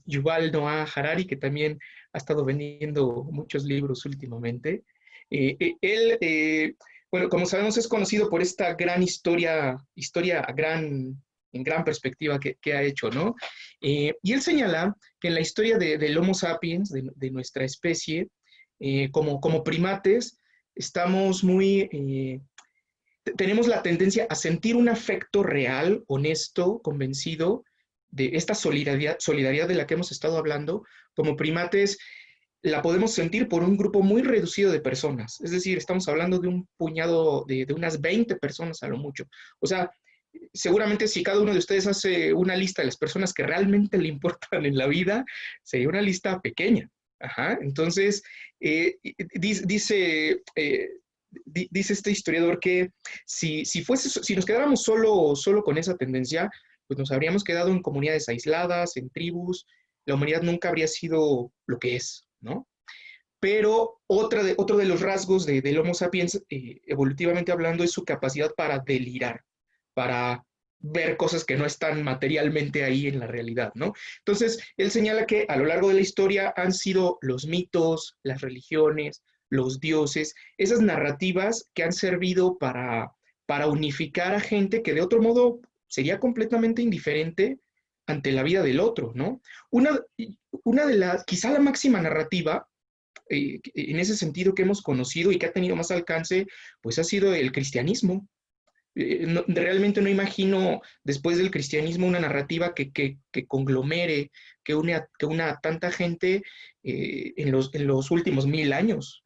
Yuval Noah Harari, que también ha estado vendiendo muchos libros últimamente. Él, bueno, como sabemos, es conocido por esta gran historia en gran perspectiva que ha hecho, ¿no? Y él señala que en la historia del Homo sapiens, de nuestra especie, como primates, estamos tenemos la tendencia a sentir un afecto real, honesto, convencido, de esta solidaridad de la que hemos estado hablando. Como primates la podemos sentir por un grupo muy reducido de personas. Es decir, estamos hablando de un puñado, de unas 20 personas a lo mucho. O sea, seguramente si cada uno de ustedes hace una lista de las personas que realmente le importan en la vida, sería una lista pequeña. Ajá. Entonces, dice este historiador que si nos quedáramos solo con esa tendencia, pues nos habríamos quedado en comunidades aisladas, en tribus, la humanidad nunca habría sido lo que es, ¿no? Pero otro de los rasgos del Homo sapiens, evolutivamente hablando, es su capacidad para delirar, para ver cosas que no están materialmente ahí en la realidad, ¿no? Entonces, él señala que a lo largo de la historia han sido los mitos, las religiones, los dioses, esas narrativas que han servido para unificar a gente que de otro modo sería completamente indiferente ante la vida del otro, ¿no? Una de las, quizá la máxima narrativa, en ese sentido que hemos conocido y que ha tenido más alcance, pues ha sido el cristianismo. Realmente no imagino después del cristianismo una narrativa que conglomere, que una a tanta gente en los últimos 1000 años.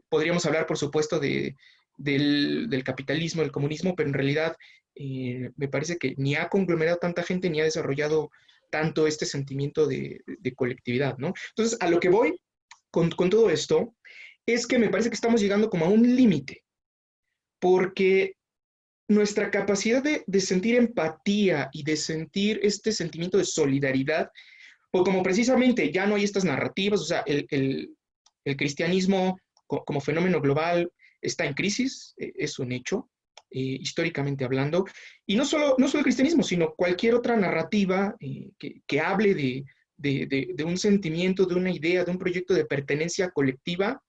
Podríamos hablar, por supuesto, del capitalismo, del comunismo, pero en realidad me parece que ni ha conglomerado tanta gente ni ha desarrollado tanto este sentimiento de colectividad, ¿no? Entonces, a lo que voy con todo esto es que me parece que estamos llegando como a un límite, porque nuestra capacidad de sentir empatía y de sentir este sentimiento de solidaridad, pues como precisamente ya no hay estas narrativas, o sea, el cristianismo como fenómeno global está en crisis, es un hecho, históricamente hablando, y no solo el cristianismo, sino cualquier otra narrativa que hable de un sentimiento, de una idea, de un proyecto de pertenencia colectiva.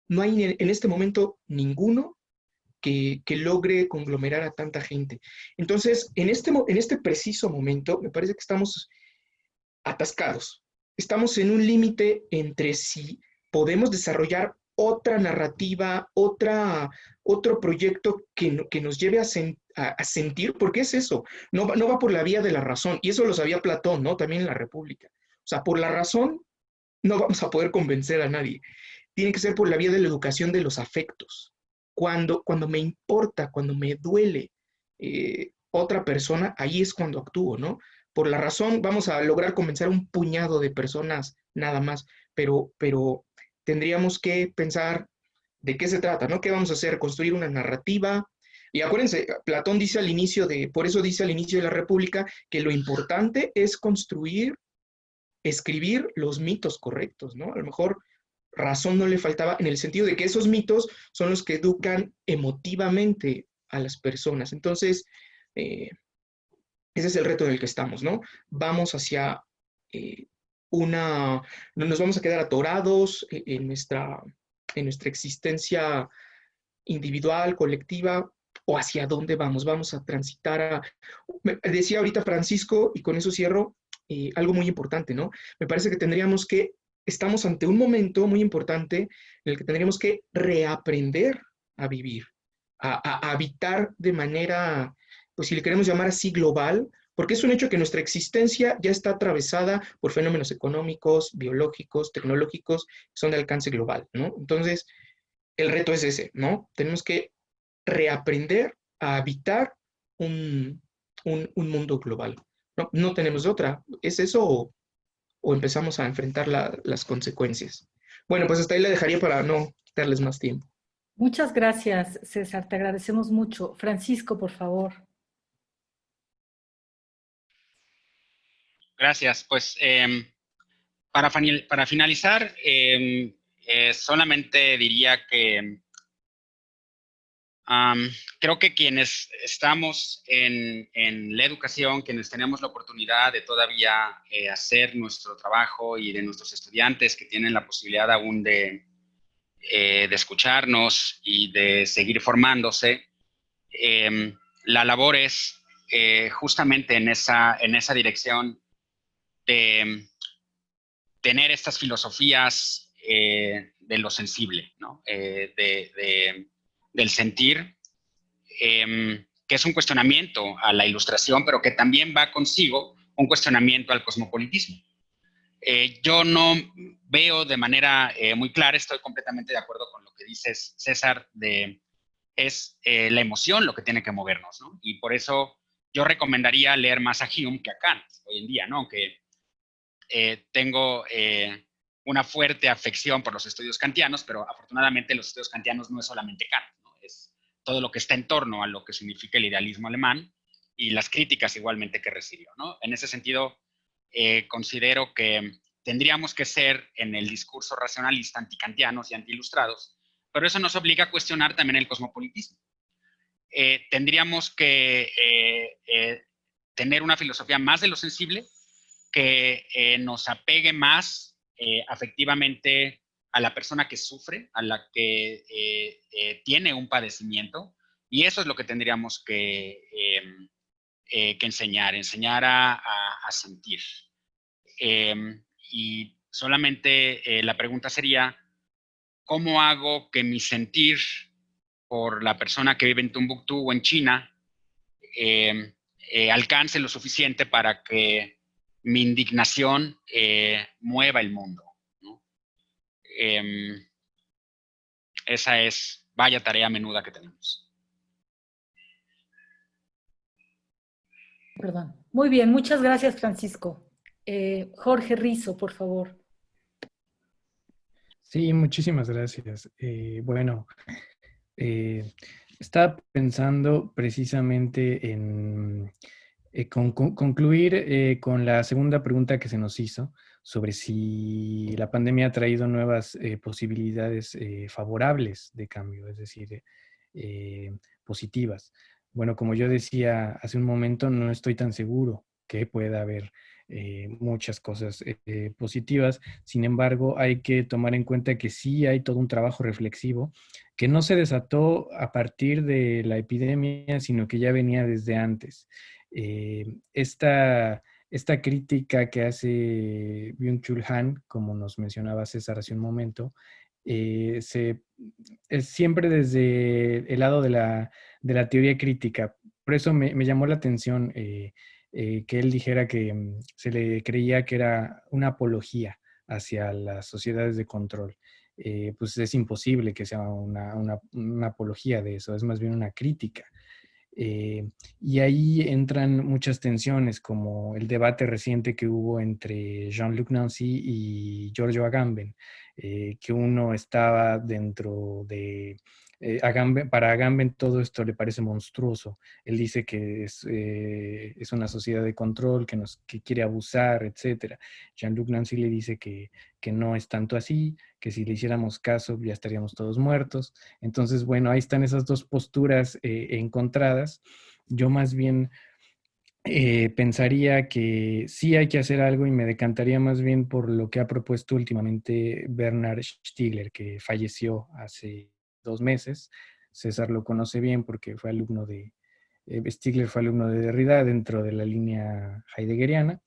No hay en este momento ninguno que logre conglomerar a tanta gente. Entonces, en este preciso momento, me parece que estamos atascados. Estamos en un límite entre si podemos desarrollar otra narrativa, otro proyecto que nos lleve a sentir, porque es eso, no va por la vía de la razón, y eso lo sabía Platón, ¿no? También en la República. O sea, por la razón no vamos a poder convencer a nadie. Tiene que ser por la vía de la educación de los afectos. Cuando me importa, cuando me duele otra persona, ahí es cuando actúo, ¿no? Por la razón vamos a lograr convencer a un puñado de personas nada más, pero tendríamos que pensar de qué se trata, ¿no? ¿Qué vamos a hacer? Construir una narrativa. Y acuérdense, Platón dice por eso dice al inicio de la República, que lo importante es escribir los mitos correctos, ¿no? A lo mejor razón no le faltaba en el sentido de que esos mitos son los que educan emotivamente a las personas. Entonces, ese es el reto en el que estamos, ¿no? Vamos hacia no nos vamos a quedar atorados en nuestra existencia individual, colectiva, o hacia dónde vamos. Vamos a transitar a... Decía ahorita Francisco, y con eso cierro, algo muy importante, ¿no? Me parece que estamos ante un momento muy importante en el que tendríamos que reaprender a vivir, a habitar de manera, pues si le queremos llamar así, global, porque es un hecho que nuestra existencia ya está atravesada por fenómenos económicos, biológicos, tecnológicos, que son de alcance global, ¿no? Entonces, el reto es ese, ¿no? Tenemos que reaprender a habitar un mundo global. No, no tenemos otra. ¿Es eso o empezamos a enfrentar las consecuencias? Bueno, pues hasta ahí le dejaría para no quitarles más tiempo. Muchas gracias, César. Te agradecemos mucho. Francisco, por favor. Gracias. Pues para finalizar, solamente diría que creo que quienes estamos en la educación, quienes tenemos la oportunidad de todavía hacer nuestro trabajo y de nuestros estudiantes que tienen la posibilidad aún de escucharnos y de seguir formándose, la labor es justamente en esa dirección de tener estas filosofías de lo sensible, ¿no? Del sentir, que es un cuestionamiento a la ilustración, pero que también va consigo un cuestionamiento al cosmopolitismo. Yo no veo de manera muy clara, estoy completamente de acuerdo con lo que dices, César, es la emoción lo que tiene que movernos, ¿no? Y por eso yo recomendaría leer más a Hume que a Kant hoy en día, ¿no? Aunque tengo una fuerte afección por los estudios kantianos, pero afortunadamente los estudios kantianos no es solamente Kant, ¿no? Es todo lo que está en torno a lo que significa el idealismo alemán y las críticas igualmente que recibió, ¿no? En ese sentido, considero que tendríamos que ser en el discurso racionalista antikantianos y antiilustrados, pero eso nos obliga a cuestionar también el cosmopolitismo. Tendríamos que tener una filosofía más de lo sensible, que nos apegue más afectivamente a la persona que sufre, a la que tiene un padecimiento, y eso es lo que tendríamos que enseñar a sentir. Y solamente la pregunta sería, ¿cómo hago que mi sentir por la persona que vive en Tombuctú o en China alcance lo suficiente para que mi indignación mueva el mundo, ¿no? Esa es, vaya tarea menuda que tenemos. Perdón. Muy bien, muchas gracias, Francisco. Jorge Rizo, por favor. Sí, muchísimas gracias. Estaba pensando precisamente en concluir con la segunda pregunta que se nos hizo sobre si la pandemia ha traído nuevas posibilidades favorables de cambio, es decir, positivas. Bueno, como yo decía hace un momento, no estoy tan seguro que pueda haber muchas cosas positivas. Sin embargo, hay que tomar en cuenta que sí hay todo un trabajo reflexivo que no se desató a partir de la epidemia, sino que ya venía desde antes. Esta crítica que hace Byung-Chul Han, como nos mencionaba César hace un momento, es siempre desde el lado de la teoría crítica. Por eso me llamó la atención que él dijera que se le creía que era una apología hacia las sociedades de control. Pues es imposible que sea una apología de eso, es más bien una crítica. Y ahí entran muchas tensiones, como el debate reciente que hubo entre Jean-Luc Nancy y Giorgio Agamben, que uno estaba dentro de... para Agamben todo esto le parece monstruoso. Él dice que es una sociedad de control, que quiere abusar, etc. Jean-Luc Nancy le dice que no es tanto así, que si le hiciéramos caso ya estaríamos todos muertos. Entonces, bueno, ahí están esas dos posturas encontradas. Yo más bien pensaría que sí hay que hacer algo y me decantaría más bien por lo que ha propuesto últimamente Bernard Stiegler, que falleció hace 2 meses, César lo conoce bien porque fue alumno Stigler fue alumno de Derrida dentro de la línea heideggeriana.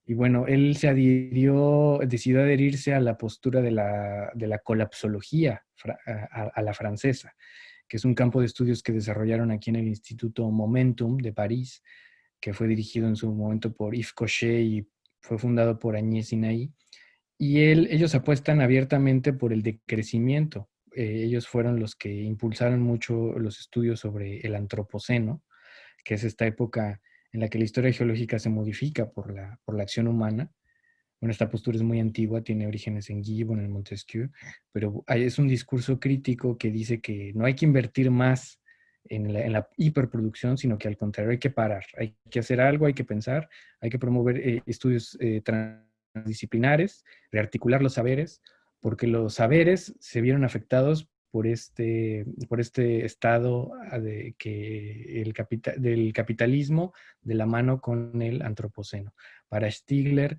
Y bueno, él decidió adherirse a la postura de la colapsología a la francesa, que es un campo de estudios que desarrollaron aquí en el Instituto Momentum de París, que fue dirigido en su momento por Yves Cochet y fue fundado por Agnès Sinaí. Y ellos apuestan abiertamente por el decrecimiento. Ellos fueron los que impulsaron mucho los estudios sobre el antropoceno, que es esta época en la que la historia geológica se modifica por la acción humana. Bueno, esta postura es muy antigua, tiene orígenes en Gibbon, en Montesquieu, pero es un discurso crítico que dice que no hay que invertir más en la hiperproducción, sino que al contrario hay que parar, hay que hacer algo, hay que pensar, hay que promover estudios transdisciplinares, rearticular los saberes, porque los saberes se vieron afectados por este estado del capitalismo de la mano con el antropoceno. Para Stigler,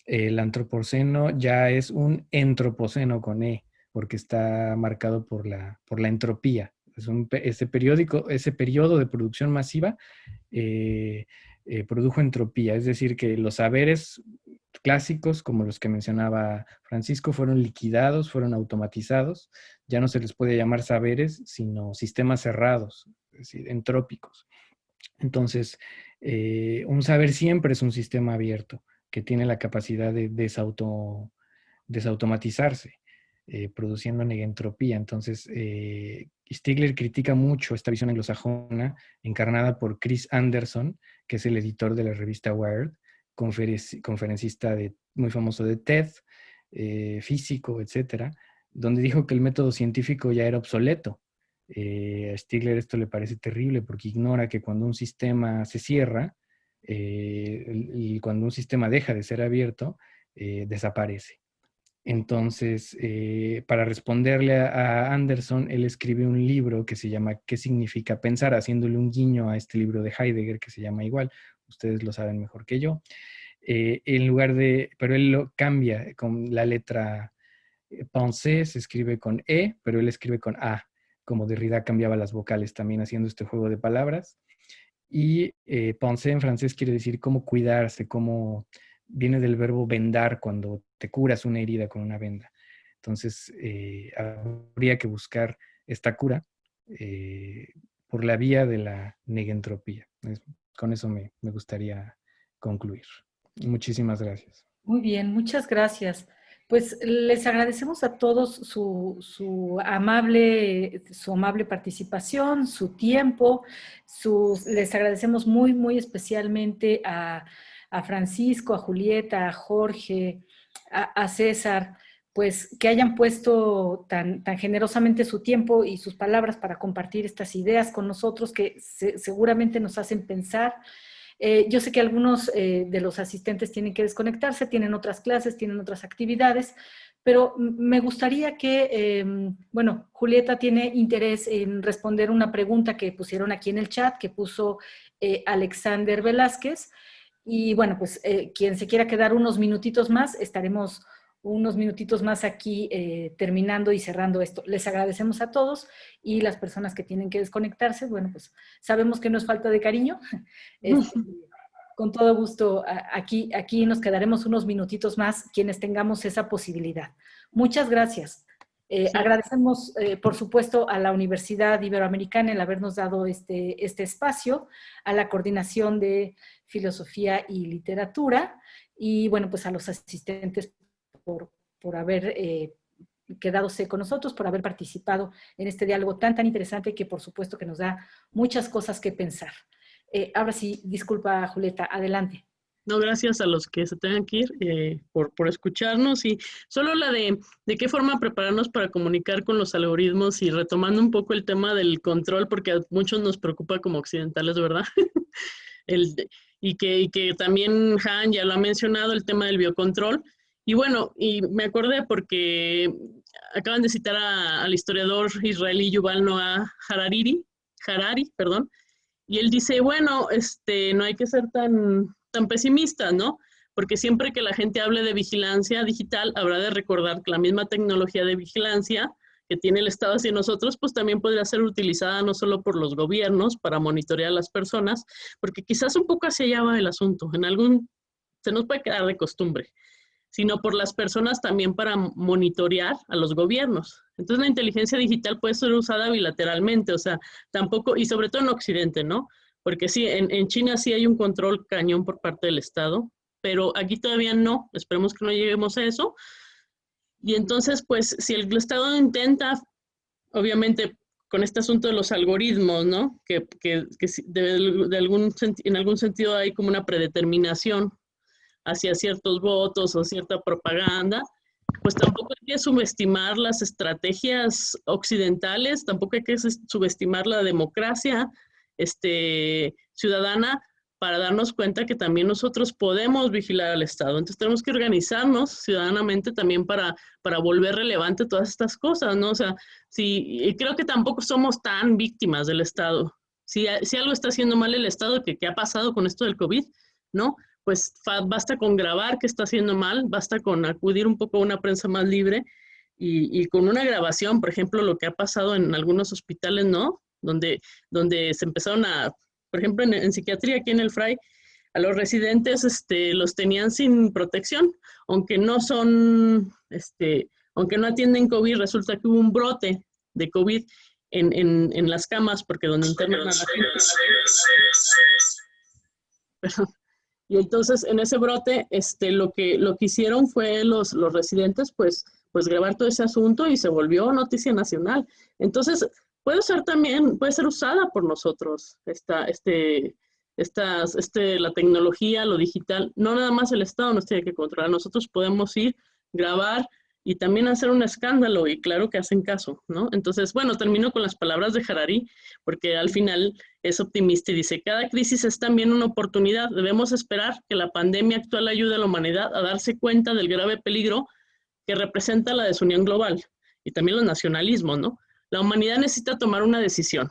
el antropoceno ya es un entropoceno con E, porque está marcado por la entropía. Ese periodo de producción masiva produjo entropía, es decir, que los saberes clásicos, como los que mencionaba Francisco, fueron liquidados, fueron automatizados. Ya no se les puede llamar saberes, sino sistemas cerrados, es decir, entrópicos. Entonces, un saber siempre es un sistema abierto que tiene la capacidad de desautomatizarse, produciendo negentropía. Entonces, Stigler critica mucho esta visión anglosajona encarnada por Chris Anderson, que es el editor de la revista Wired, conferencista muy famoso de TED, físico, etcétera, donde dijo que el método científico ya era obsoleto. A Stigler esto le parece terrible porque ignora que cuando un sistema se cierra y cuando un sistema deja de ser abierto, desaparece. Entonces, para responderle a Anderson, él escribe un libro que se llama ¿Qué significa pensar?, haciéndole un guiño a este libro de Heidegger que se llama igual. Ustedes lo saben mejor que yo. Pero él lo cambia con la letra pensée, se escribe con E, pero él escribe con A, como Derrida cambiaba las vocales también haciendo este juego de palabras. Y pensée en francés quiere decir cómo cuidarse, cómo viene del verbo vendar, cuando te curas una herida con una venda. Entonces, habría que buscar esta cura por la vía de la negentropía. Con eso me gustaría concluir. Muchísimas gracias. Muy bien, muchas gracias. Pues les agradecemos a todos su amable participación, su tiempo. Les agradecemos muy, muy especialmente a Francisco, a Julieta, a Jorge, a César, pues que hayan puesto tan generosamente su tiempo y sus palabras para compartir estas ideas con nosotros que seguramente nos hacen pensar. Yo sé que algunos de los asistentes tienen que desconectarse, tienen otras clases, tienen otras actividades, pero me gustaría que, bueno, Julieta tiene interés en responder una pregunta que pusieron aquí en el chat, que puso Alexander Velázquez, y bueno, pues quien se quiera quedar unos minutitos más, estaremos unos minutitos más aquí terminando y cerrando esto. Les agradecemos a todos y las personas que tienen que desconectarse, bueno, pues sabemos que no es falta de cariño. Con todo gusto, aquí nos quedaremos unos minutitos más quienes tengamos esa posibilidad. Muchas gracias. Sí. Agradecemos, por supuesto, a la Universidad Iberoamericana el habernos dado este espacio, a la Coordinación de Filosofía y Literatura, y bueno, pues a los asistentes por haber quedadose con nosotros, por haber participado en este diálogo tan interesante que por supuesto que nos da muchas cosas que pensar. Ahora sí, disculpa Julieta, adelante. No, gracias a los que se tengan que ir por escucharnos, y solo la de qué forma prepararnos para comunicar con los algoritmos, y retomando un poco el tema del control, porque a muchos nos preocupa como occidentales, ¿verdad? Y que también Han ya lo ha mencionado, el tema del biocontrol. Y bueno, y me acordé porque acaban de citar al historiador israelí Yuval Noah Harari, y él dice, bueno, no hay que ser tan pesimistas, ¿no? Porque siempre que la gente hable de vigilancia digital, habrá de recordar que la misma tecnología de vigilancia que tiene el Estado hacia nosotros, pues también podría ser utilizada no solo por los gobiernos para monitorear a las personas, porque quizás un poco hacia allá va el asunto, se nos puede quedar de costumbre, sino por las personas también para monitorear a los gobiernos. Entonces la inteligencia digital puede ser usada bilateralmente, o sea, tampoco, y sobre todo en Occidente, ¿no? Porque sí, en China sí hay un control cañón por parte del Estado, pero aquí todavía no, esperemos que no lleguemos a eso. Y entonces, pues, si el Estado intenta, obviamente, con este asunto de los algoritmos, ¿no? Que en algún sentido hay como una predeterminación hacia ciertos votos o cierta propaganda, pues tampoco hay que subestimar las estrategias occidentales, tampoco hay que subestimar la democracia ciudadana para darnos cuenta que también nosotros podemos vigilar al Estado. Entonces tenemos que organizarnos ciudadanamente también para volver relevante todas estas cosas, ¿no? O sea, y creo que tampoco somos tan víctimas del Estado. Si algo está haciendo mal el Estado, ¿qué ha pasado con esto del COVID? ¿No? Pues basta con grabar que está haciendo mal, basta con acudir un poco a una prensa más libre y con una grabación, por ejemplo, lo que ha pasado en algunos hospitales, ¿no? Donde se empezaron por ejemplo, en psiquiatría aquí en el Fray, a los residentes los tenían sin protección, aunque no atienden COVID, resulta que hubo un brote de COVID en las camas, porque donde internan a la gente. Y entonces en ese brote, lo que hicieron fue los residentes, pues grabar todo ese asunto y se volvió noticia nacional. Entonces, puede ser usada por nosotros, la tecnología, lo digital. No nada más el Estado nos tiene que controlar, nosotros podemos ir, grabar y también hacer un escándalo, y claro que hacen caso, ¿no? Entonces, bueno, termino con las palabras de Harari, porque al final es optimista y dice, cada crisis es también una oportunidad. Debemos esperar que la pandemia actual ayude a la humanidad a darse cuenta del grave peligro que representa la desunión global y también los nacionalismos, ¿no? La humanidad necesita tomar una decisión.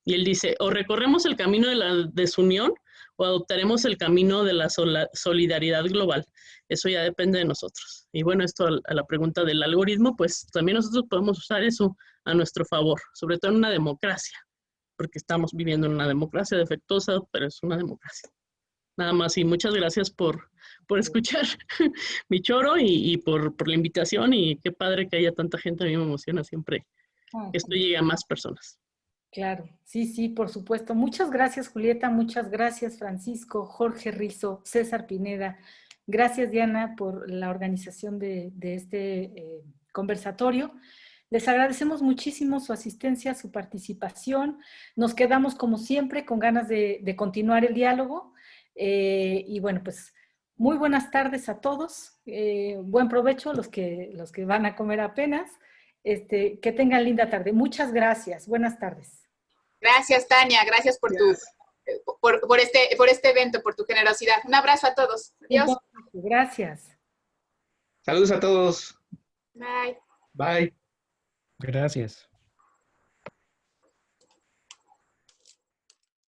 Y él dice, o recorremos el camino de la desunión o adoptaremos el camino de la solidaridad global. Eso ya depende de nosotros. Y bueno, esto a la pregunta del algoritmo, pues también nosotros podemos usar eso a nuestro favor, sobre todo en una democracia, porque estamos viviendo en una democracia defectuosa, pero es una democracia. Nada más, y muchas gracias por escuchar mi choro y por la invitación, y qué padre que haya tanta gente. A mí me emociona siempre que esto llegue a más personas. Claro, sí, por supuesto. Muchas gracias, Julieta, muchas gracias, Francisco, Jorge Rizo, César Pineda. Gracias, Diana, por la organización de este conversatorio. Les agradecemos muchísimo su asistencia, su participación. Nos quedamos, como siempre, con ganas de continuar el diálogo. Y bueno, pues muy buenas tardes a todos. Buen provecho los que van a comer apenas. Que tengan linda tarde. Muchas gracias. Buenas tardes. Gracias, Tania. Gracias por este evento, por tu generosidad. Un abrazo a todos. Adiós. Gracias. Saludos a todos. Bye. Bye. Gracias.